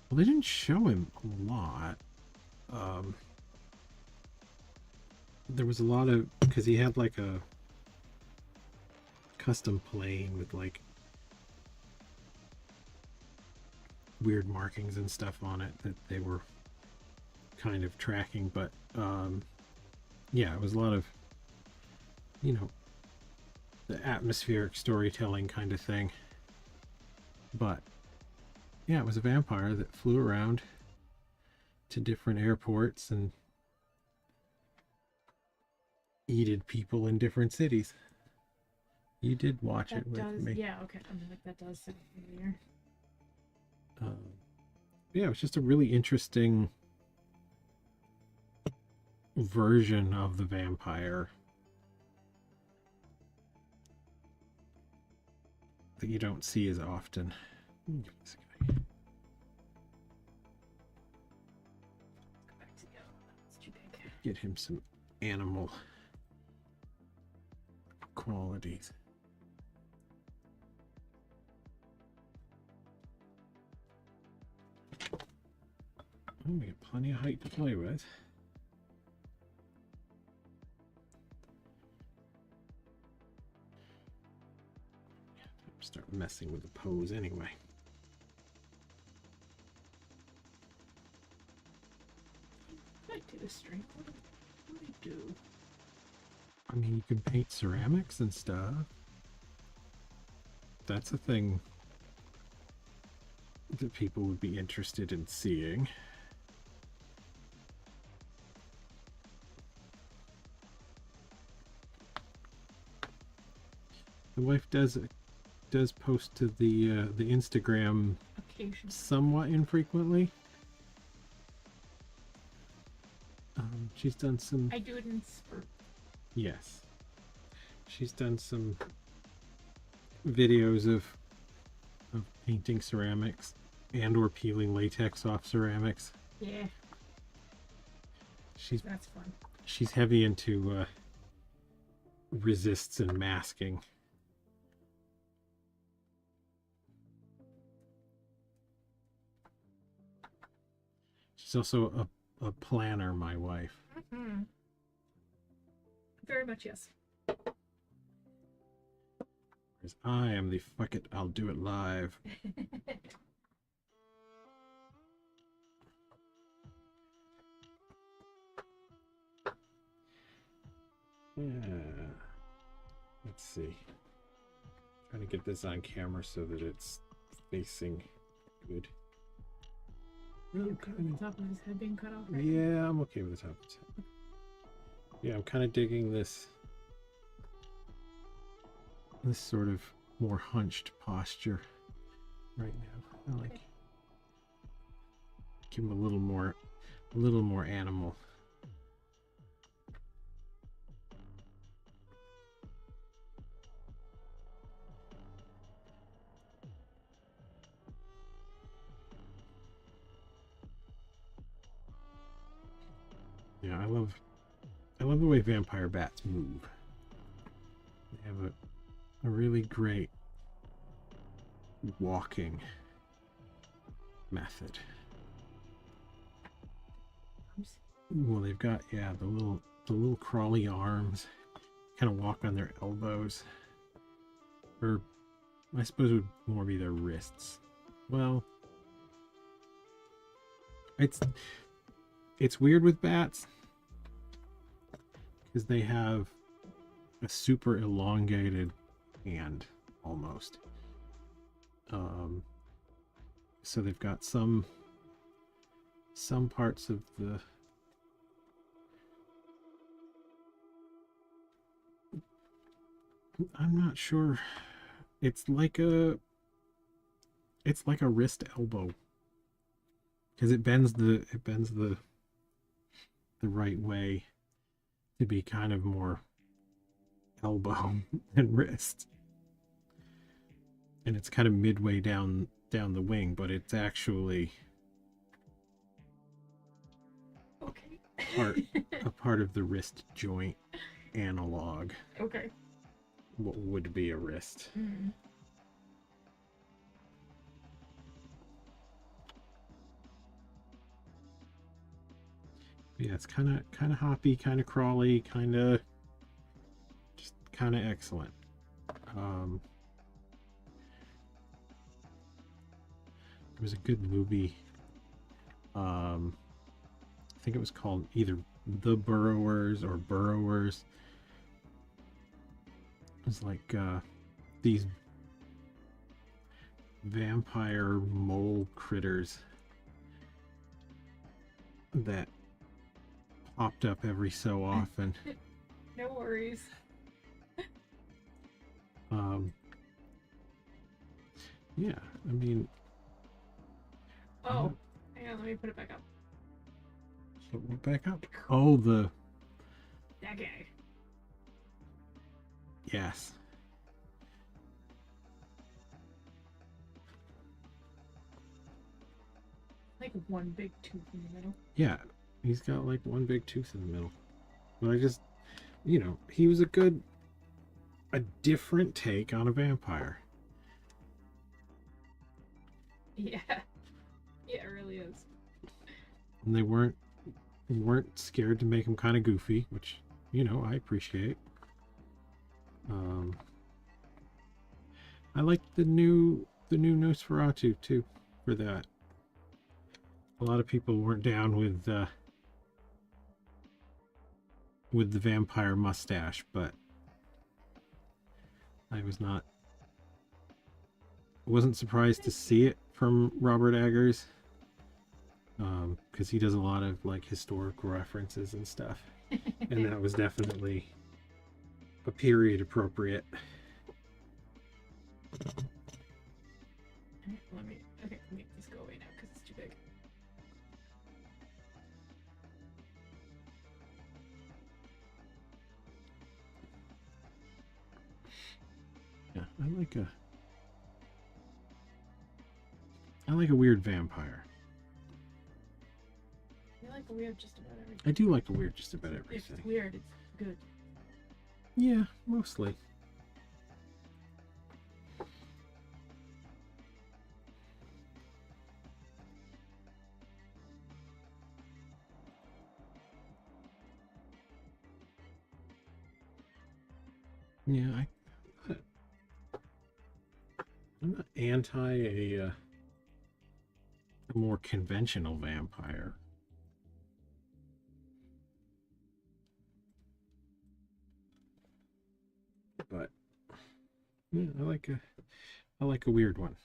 Well, they didn't show him a lot. There was a lot of, because he had like a custom plane with like weird markings and stuff on it that they were kind of tracking, but yeah, it was a lot of, you know, the atmospheric storytelling kind of thing. But yeah, it was a vampire that flew around to different airports and eated people in different cities. You did watch it with me. Yeah, okay. I mean, like, that does sound familiar. Yeah, it was just a really interesting version of the vampire that you don't see as often. Get him some animal qualities. Oh, we got plenty of height to play with. Start messing with the pose anyway. I do a string. What do I do? I mean, you can paint ceramics and stuff. That's a thing that people would be interested in seeing. The wife does post to the Instagram Occasionally. somewhat infrequently. She's done some. I do it in spurts. Yes, she's done some videos of painting ceramics and or peeling latex off ceramics. Yeah. That's fun. She's heavy into resists and masking. She's also a planner, my wife. Mm-hmm. Very much, yes. Whereas I am the fuck it, I'll do it live. Yeah. Let's see. Trying to get this on camera so that it's facing good. Okay with the top of his head being cut off? Right? Yeah, I'm okay with the top of his head. Yeah, I'm kind of digging this sort of more hunched posture right now. I like. Give him a little more animal. Yeah, I love the way vampire bats move. They have a really great walking method. Well, they've got, yeah, the little crawly arms, kind of walk on their elbows, or I suppose it would more be their wrists. Well, it's weird with bats because they have a super elongated hand almost. So they've got some parts of the I'm not sure. It's like a wrist elbow because it bends the right way to be kind of more elbow than wrist, and it's kind of midway down the wing, but it's actually Okay. a part of the wrist joint analog. Okay. What would be a wrist. Mm. Yeah, it's kind of hoppy, kind of crawly, just kind of excellent. There was a good movie. I think it was called either The Burrowers or Burrowers. It was like these vampire mole critters that popped up every so often. No worries. Yeah, I mean. Oh, hang on, let me put it back up. So we're back up. Oh, That guy. Yes. Like one big tooth in the middle. Yeah, he's got like one big tooth in the middle. But I just, he was a different take on a vampire. Yeah. Yeah, it really is. And they weren't scared to make him kind of goofy, which, I appreciate. I like the new Nosferatu too for that. A lot of people weren't down with the vampire mustache, but I wasn't surprised to see it from Robert Eggers, because he does a lot of like historical references and stuff, and that was definitely a period appropriate. Let me make this go away now because it's too big. Yeah, I like a weird vampire. You like weird just about everything. I do like a weird just about everything. If it's weird, it's good. Yeah, mostly. Yeah, I'm not anti a more conventional vampire. But yeah, I like a weird one.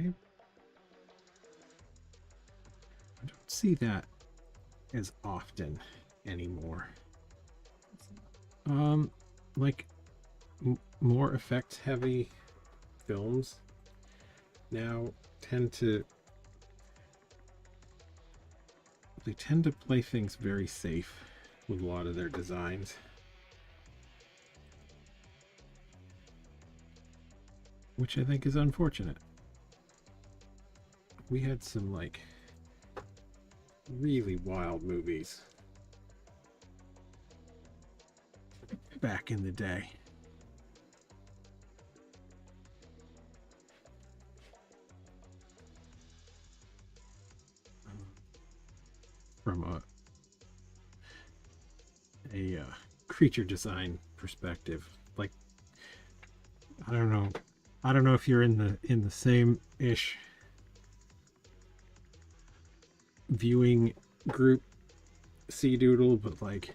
I don't see that as often anymore. Like more effects heavy films now tend to play things very safe with a lot of their designs. Which I think is unfortunate. We had some like really wild movies back in the day. From a creature design perspective, like I don't know if you're in the same ish viewing group, Sea Doodle, but like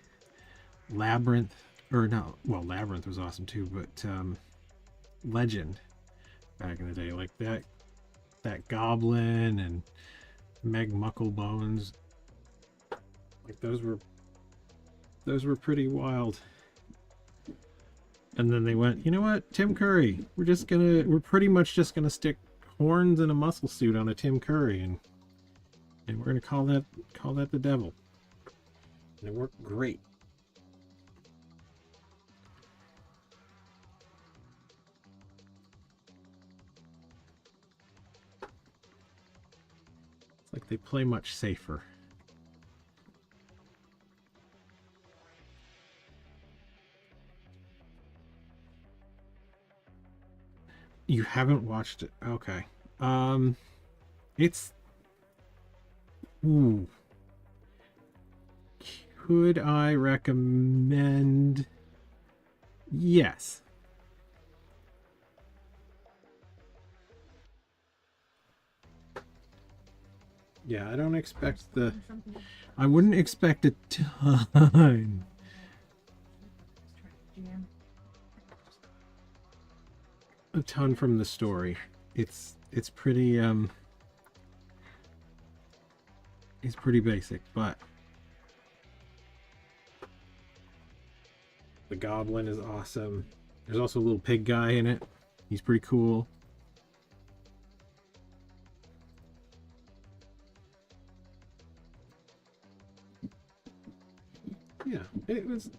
Labyrinth, or no, well, Labyrinth was awesome too, but Legend back in the day, like that Goblin and Meg Mucklebones, like those were pretty wild. And then they went, you know what, Tim Curry, we're pretty much just gonna stick horns and a muscle suit on a Tim Curry, and we're gonna call that the devil. And it worked great. It's like they play much safer. You haven't watched it? Okay. It's... Ooh. Could I recommend? Yes. Yeah, I don't expect I wouldn't expect a ton. A ton from the story. It's pretty it's pretty basic, but the Goblin is awesome. There's also a little pig guy in it. He's pretty cool. Yeah, it was...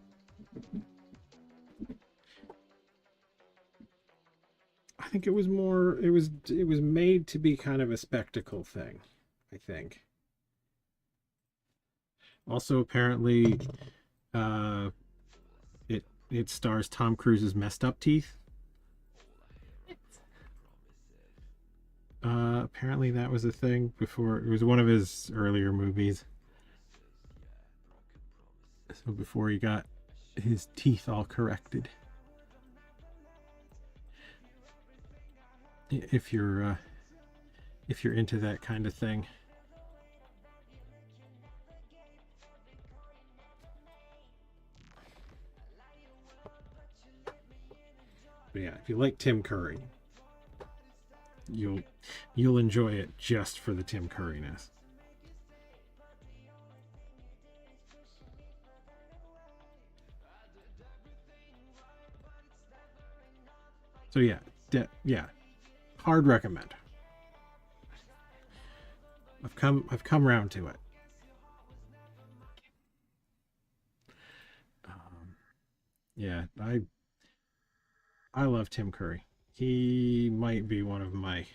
I think it was more... It was made to be kind of a spectacle thing, I think. Also, apparently, it stars Tom Cruise's messed up teeth. Apparently that was a thing before. It was one of his earlier movies. So before he got his teeth all corrected. If you're into that kind of thing. But yeah, if you like Tim Curry, you'll enjoy it just for the Tim Curryness. So yeah, yeah, hard recommend. I've come around to it. Yeah, I love Tim Curry. He might be one of my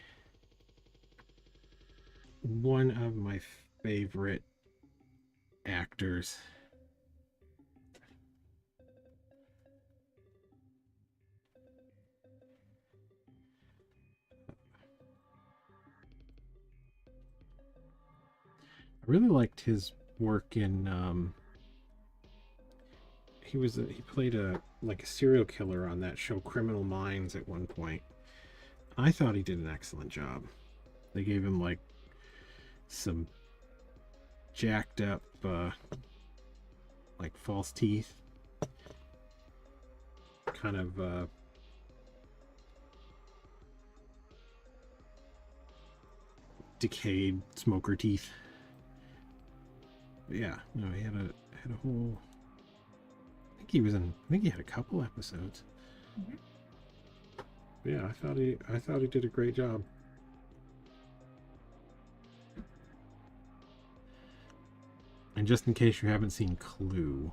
favorite actors. I really liked his work in he played a serial killer on that show Criminal Minds at one point. I thought he did an excellent job. They gave him like some jacked up like false teeth, kind of decayed smoker teeth. But yeah, no, he had a whole. I think he was in. I think he had a couple episodes. Mm-hmm. But yeah, I thought he did a great job. And just in case you haven't seen Clue,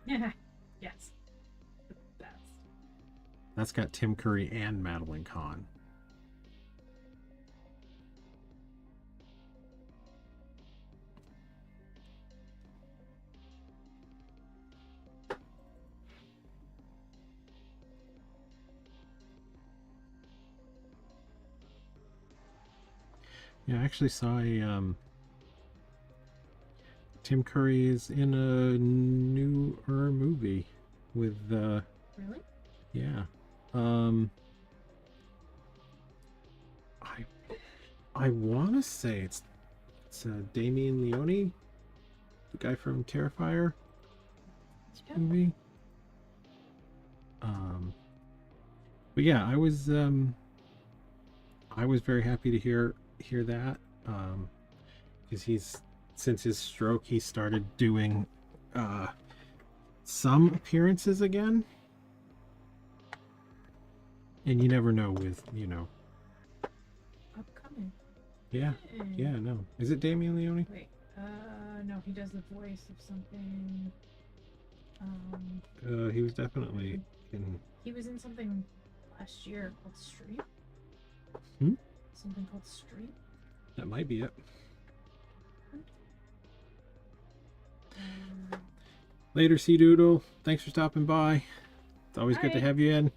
Yes. The best. that's got Tim Curry and Madeline Kahn. Yeah, I actually saw a Tim Curry is in a newer movie with Really? yeah. I want to say it's Damien Leone, the guy from Terrifier. This movie. But yeah, I was very happy to hear that, because he's, since his stroke, he started doing some appearances again, and you never know with, you know. Upcoming. Yeah, yeah, no. Is it Damien Leone? Wait, no, he does the voice of something. He was definitely in. He was in something last year called Stream. Hmm? Something called Stream. That might be it. Later, Sea Doodle. Thanks for stopping by. It's always good to have you in.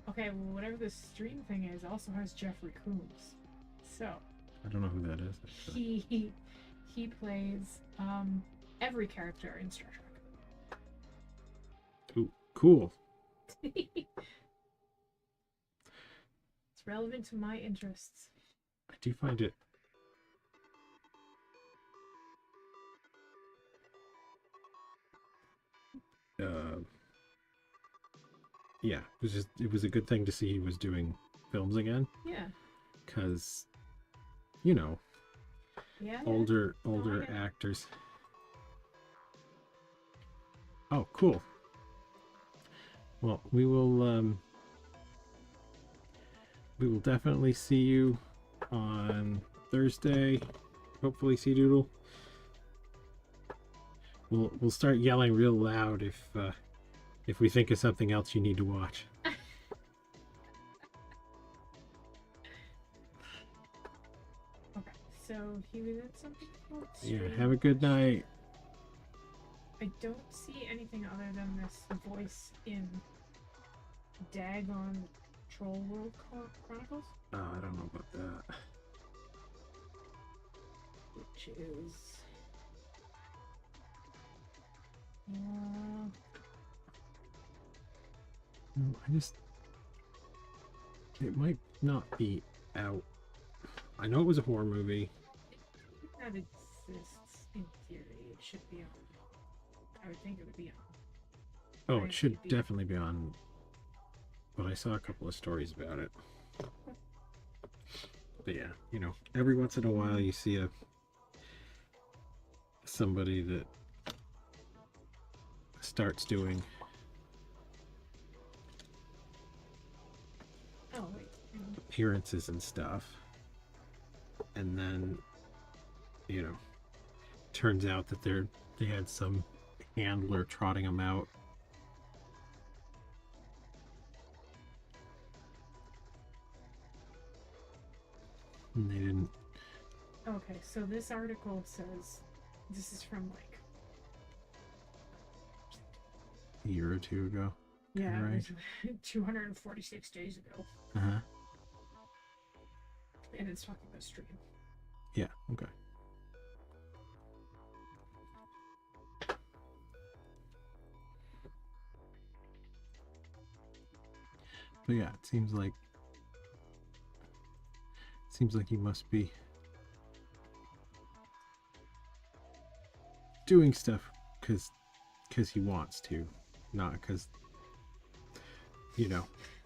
Okay, well, whatever this Stream thing is also has Jeffrey Combs. So. I don't know who that is. Actually. He plays every character in Star Trek. Ooh, cool. It's relevant to my interests. I do find it. Yeah, it was a good thing to see he was doing films again. Yeah. Because, you know, older actors. Oh, cool. Well, we will definitely see you on Thursday. Hopefully, Sea Doodle. We'll start yelling real loud if we think of something else you need to watch. Okay, so he was at something called Yeah, Stream. have a good night. I don't see anything other than this voice in Dagon Troll World Chronicles. Oh, I don't know about that. Which is... It might not be out. I know it was a horror movie. That exists in theory. It should be on. I would think it would be on. Oh, it should definitely be on. But I saw a couple of stories about it. But yeah, you know, every once in a while you see somebody that starts doing. Oh wait. Appearances and stuff, and then, you know, turns out that they had some handler trotting them out. And they didn't. Okay, so this article says this is from like A year or two ago. yeah, right. it was 246 days ago, Uh-huh. and it's talking about Stream. Yeah, okay. But yeah, it seems like he must be doing stuff because he wants to, not because, you know,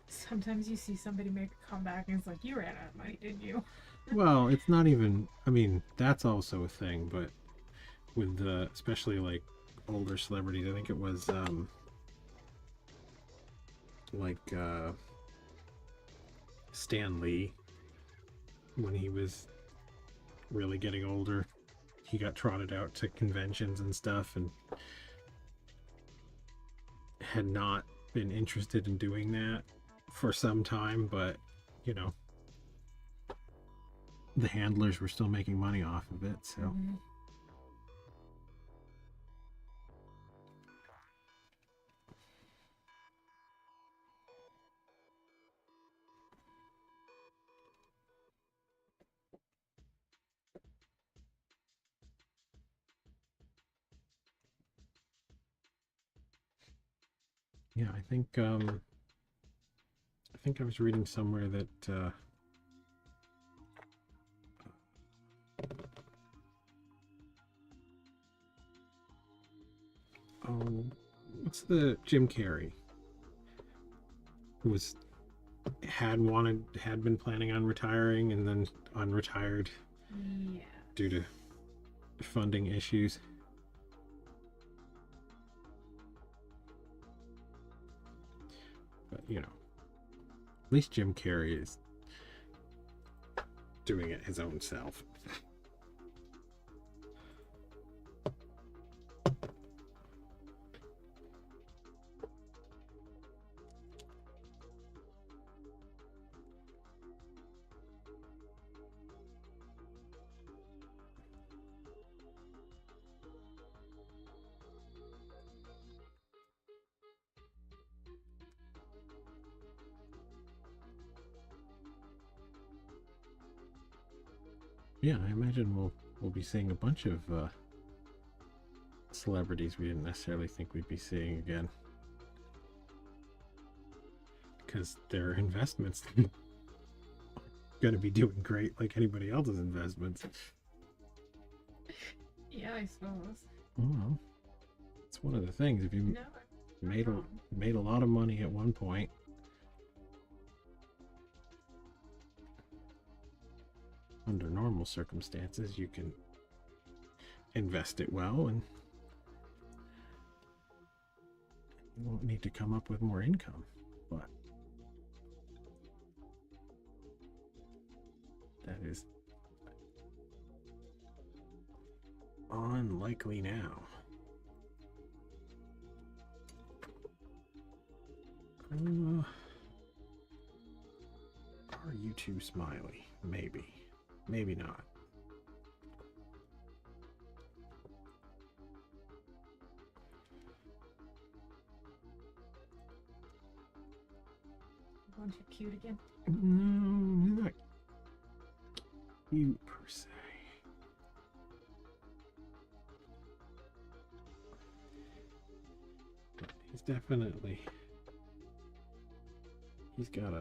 Sometimes you see somebody make a comeback and it's like, you ran out of money, didn't you? Well, it's not even. I mean, that's also a thing, but with the especially like older celebrities, I think it was like Stan Lee when he was really getting older. He got trotted out to conventions and stuff and had not been interested in doing that for some time, but you know, the handlers were still making money off of it, so Mm-hmm. yeah, I think I was reading somewhere that oh, what's the Jim Carrey who had been planning on retiring and then unretired Yeah. due to funding issues. But you know, at least Jim Carrey is doing it his own self. Yeah, I imagine we'll be seeing a bunch of celebrities we didn't necessarily think we'd be seeing again because their investments going to be doing great like anybody else's investments. Yeah, I suppose. Well, it's one of the things. If you No, made a lot of money at one point, under normal circumstances, you can invest it well and you won't need to come up with more income. But that is unlikely now. Are you too smiley? Maybe. Maybe not. going too cute again. No, not cute per se. But he's definitely he's got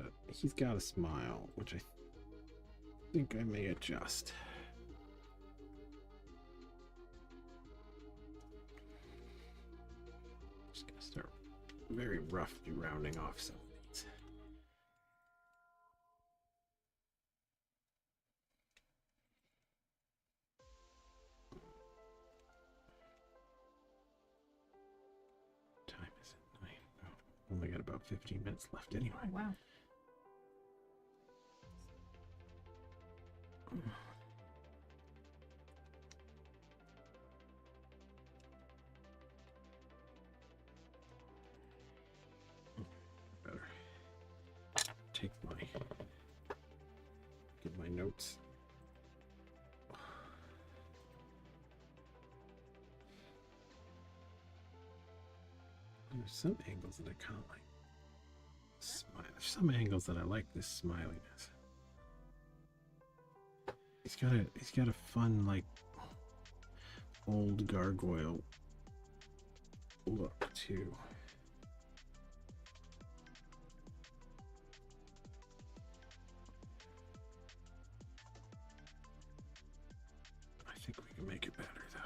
a smile, which I think I may adjust. Just gonna start very roughly rounding off some of these. Time is at 9. Oh, only got about 15 minutes left anyway. Oh, wow. Better get my notes. There's some angles that I kind of like. Smile. There's some angles that I like this smiliness. He's got a fun, like, old gargoyle look too. I think we can make it better though.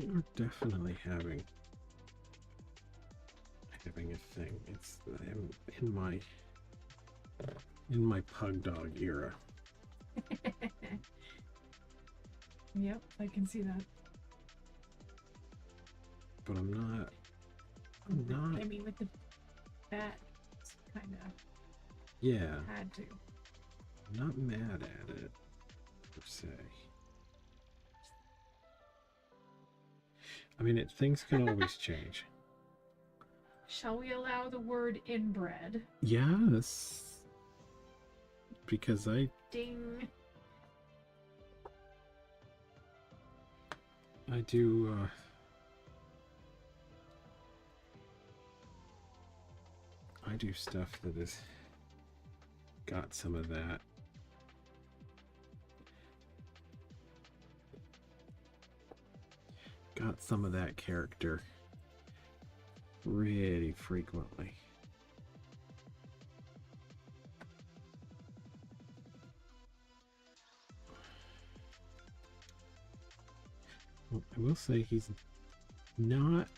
You're definitely having a thing. It's in my pug dog era. Yep, I can see that. But I'm not. I mean, with the bat, kind of. Yeah. Had to. I'm not mad at it, per se. I mean, things can always change. Shall we allow the word inbred? Yes. Because Ding. I do, I do stuff that has got some of that. Got some of that character really frequently. Well, I will say he's not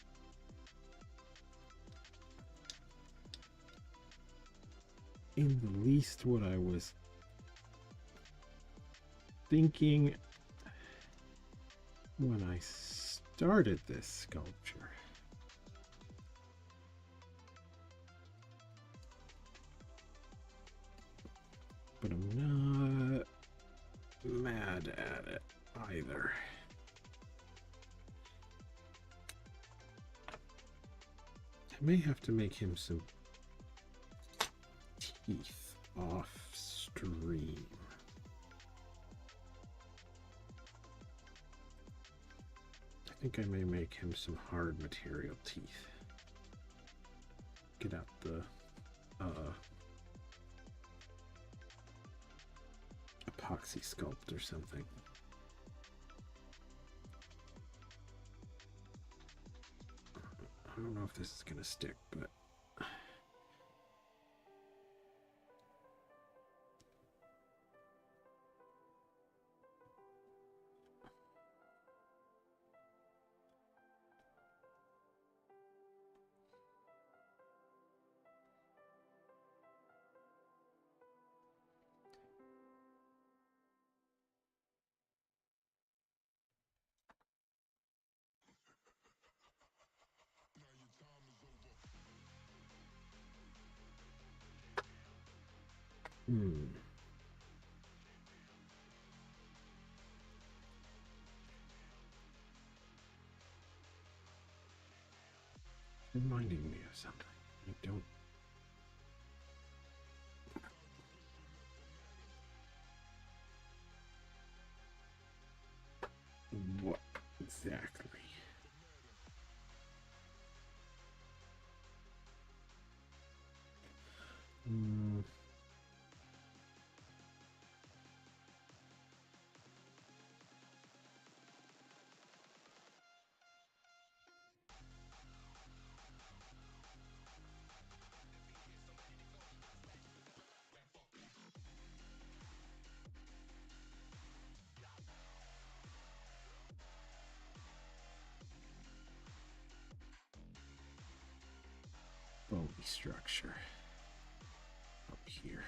in the least what I was thinking when I started this sculpture. But I'm not mad at it either. I may have to make him some teeth off stream. I think I may make him some hard material teeth. Get out the epoxy sculpt or something. I don't know if this is gonna stick, but reminding me of something. I don't. What exactly? Bony structure up here.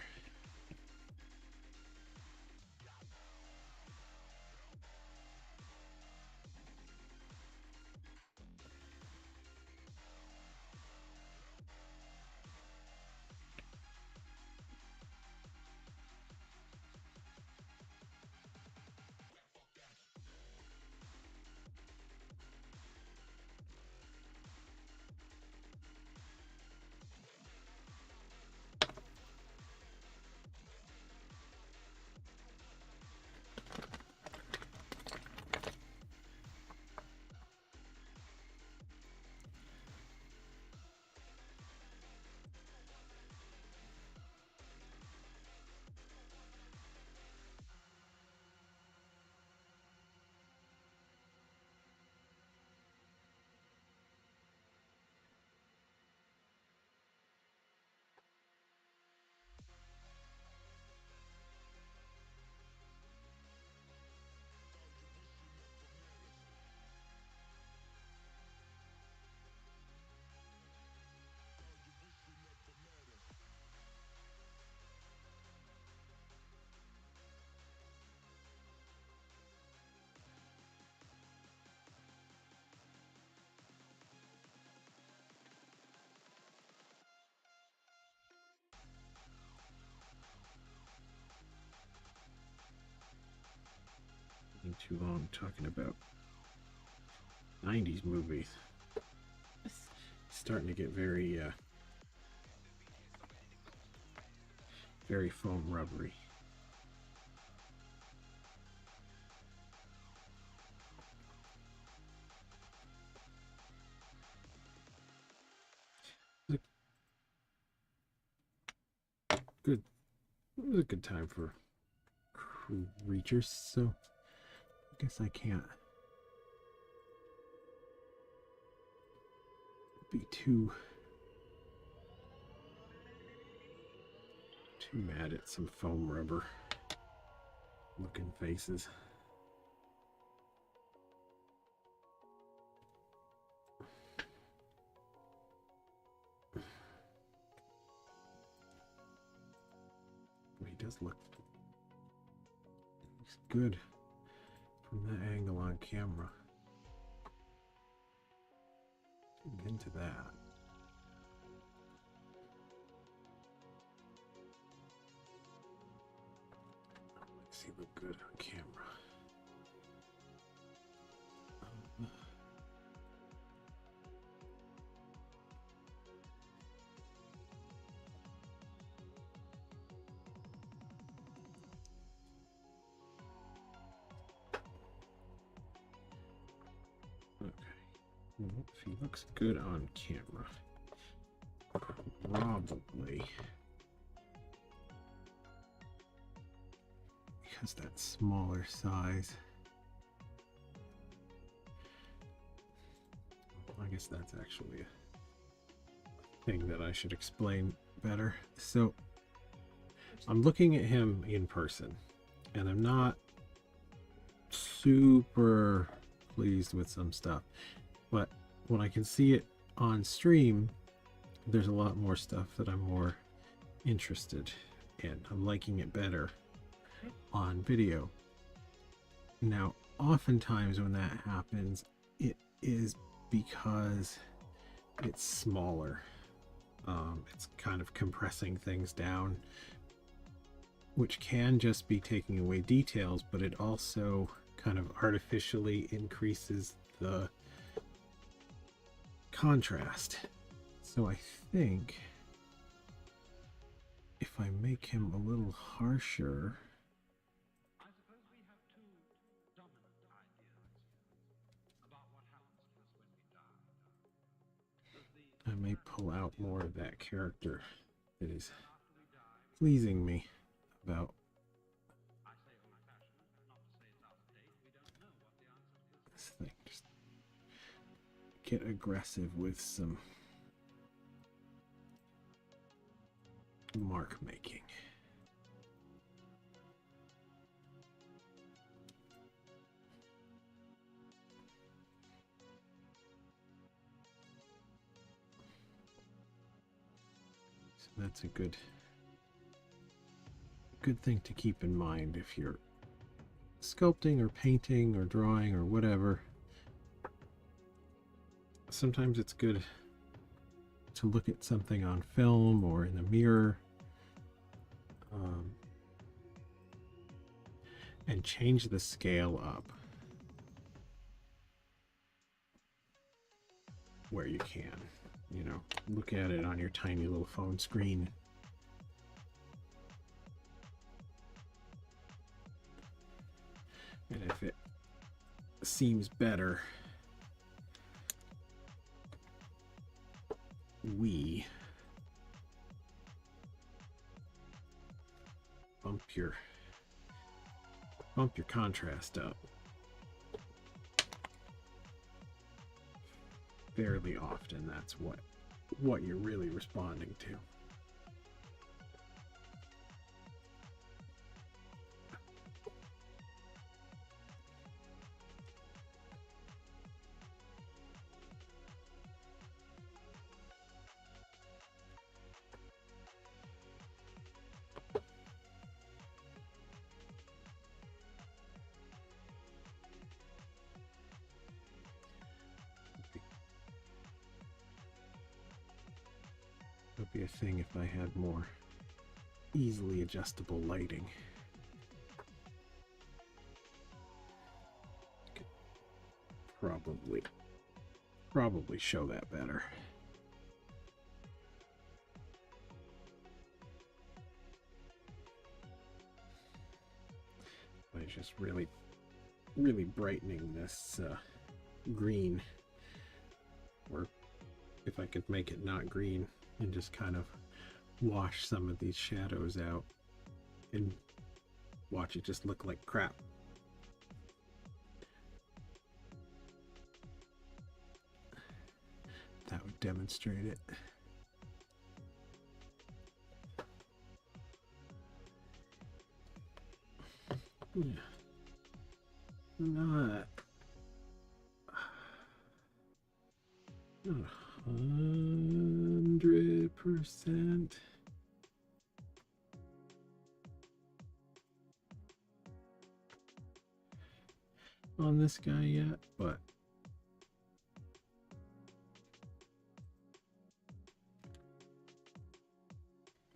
too long talking about 90s movies. It's starting to get very very foam rubbery. Good. It was a good time for creatures, so I guess I can't be too mad at some foam rubber looking faces. He does look good from that angle on camera. Into that. Makes he look good on camera. If he looks good on camera, probably because that smaller size. I guess that's actually a thing that I should explain better. So I'm looking at him in person, and I'm not super pleased with some stuff. But when I can see it on stream, there's a lot more stuff that I'm more interested in. I'm liking it better on video. Now, oftentimes when that happens, it is because it's smaller. It's kind of compressing things down, which can just be taking away details, but it also kind of artificially increases the contrast. So I think if I make him a little harsher, I suppose we have two dominant ideas about what happens to us when we die. I may pull out more of that character that is pleasing me about. I say old fashioned, not to say it's out of date. We don't know what the answer to This thing, just get aggressive with some mark making. So that's a good thing to keep in mind if you're sculpting or painting or drawing or whatever. Sometimes it's good to look at something on film or in the mirror and change the scale up where you can. You know, look at it on your tiny little phone screen. And if it seems better, we bump your contrast up fairly often. That's what you're really responding to. Would be a thing if I had more easily adjustable lighting. probably show that better. By just really brightening this green, or if I could make it not green and just kind of wash some of these shadows out and watch it just look like crap. That would demonstrate it. Yeah. Not 100% on this guy yet, but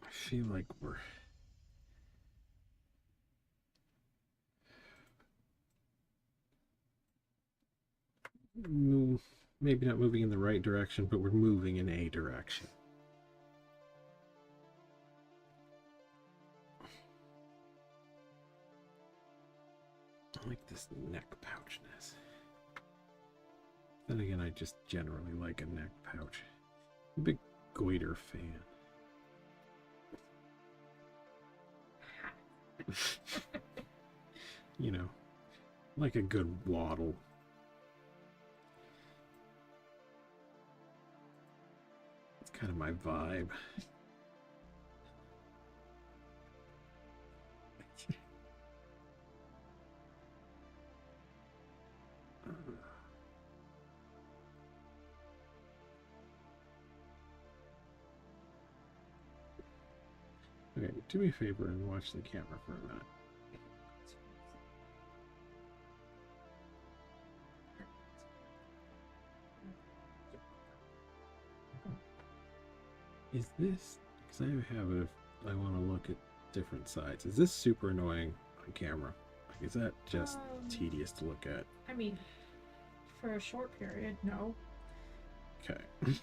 I feel like we're maybe not moving in the right direction, but we're moving in a direction. I like this neck pouchness. Then again, I just generally like a neck pouch. I'm a big goiter fan. You know, like a good waddle. It's kind of my vibe. Okay, do me a favor and watch the camera for a minute. Is this, because I have a habit of, I want to look at different sides. Is this super annoying on camera? Like, is that just tedious to look at? I mean, for a short period, no. Okay. If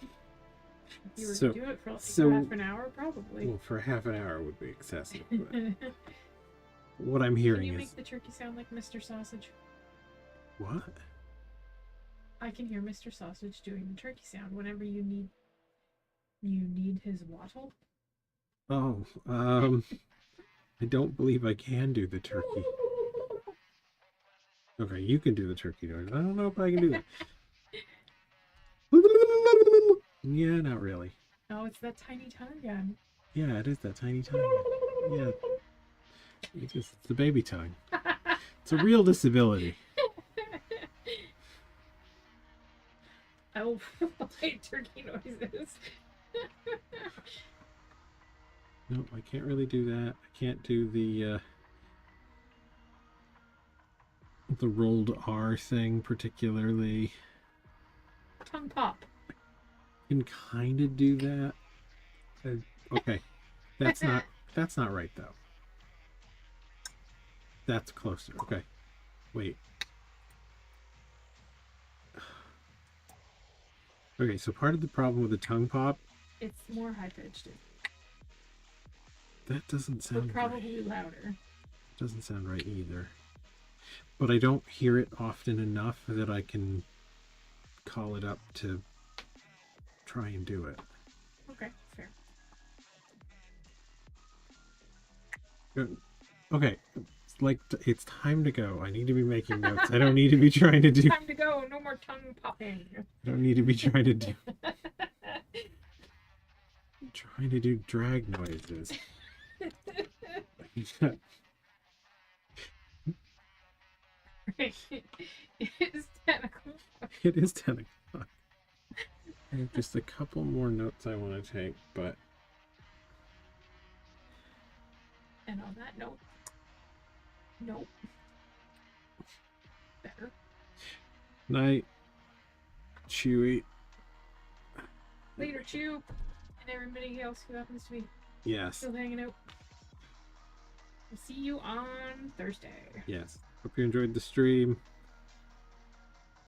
you were So- to do it for like so- half an hour, probably. Well, for half an hour would be excessive. But what I'm Can hearing you is, make the turkey sound like Mr. Sausage? what? I can hear Mr. Sausage doing the turkey sound whenever you need his wattle. Oh, I don't believe I can do the turkey. Okay, you can do the turkey noise. I don't know if I can do that. Yeah, not really. Oh, it's that tiny tongue again. Yeah, it is that tiny tongue. Yeah. It's the baby tongue. It's a real disability. I will provide turkey noises. No, I can't really do that. I can't do the rolled R thing particularly. Tongue pop. Can kind of do that. Okay, that's not right though. That's closer. Okay, wait. Okay, so part of the problem with the tongue pop, It's more high pitched. that doesn't But sound right. probably louder. Doesn't sound right either. But I don't hear it often enough that I can call it up to try and do it. Okay, fair. Okay, it's like it's time to go. I need to be making notes. I don't need to be trying to do. Time to go. No more tongue popping. I don't need to be trying to do. I'm trying to do drag noises. It is 10 o'clock. It is 10 o'clock. I have just a couple more notes I want to take, but And on that note, nope. Better. night, Chewy. Later, Chew. And everybody else who happens to be Yes, still hanging out. We'll see you on Thursday. yes. Hope you enjoyed the stream.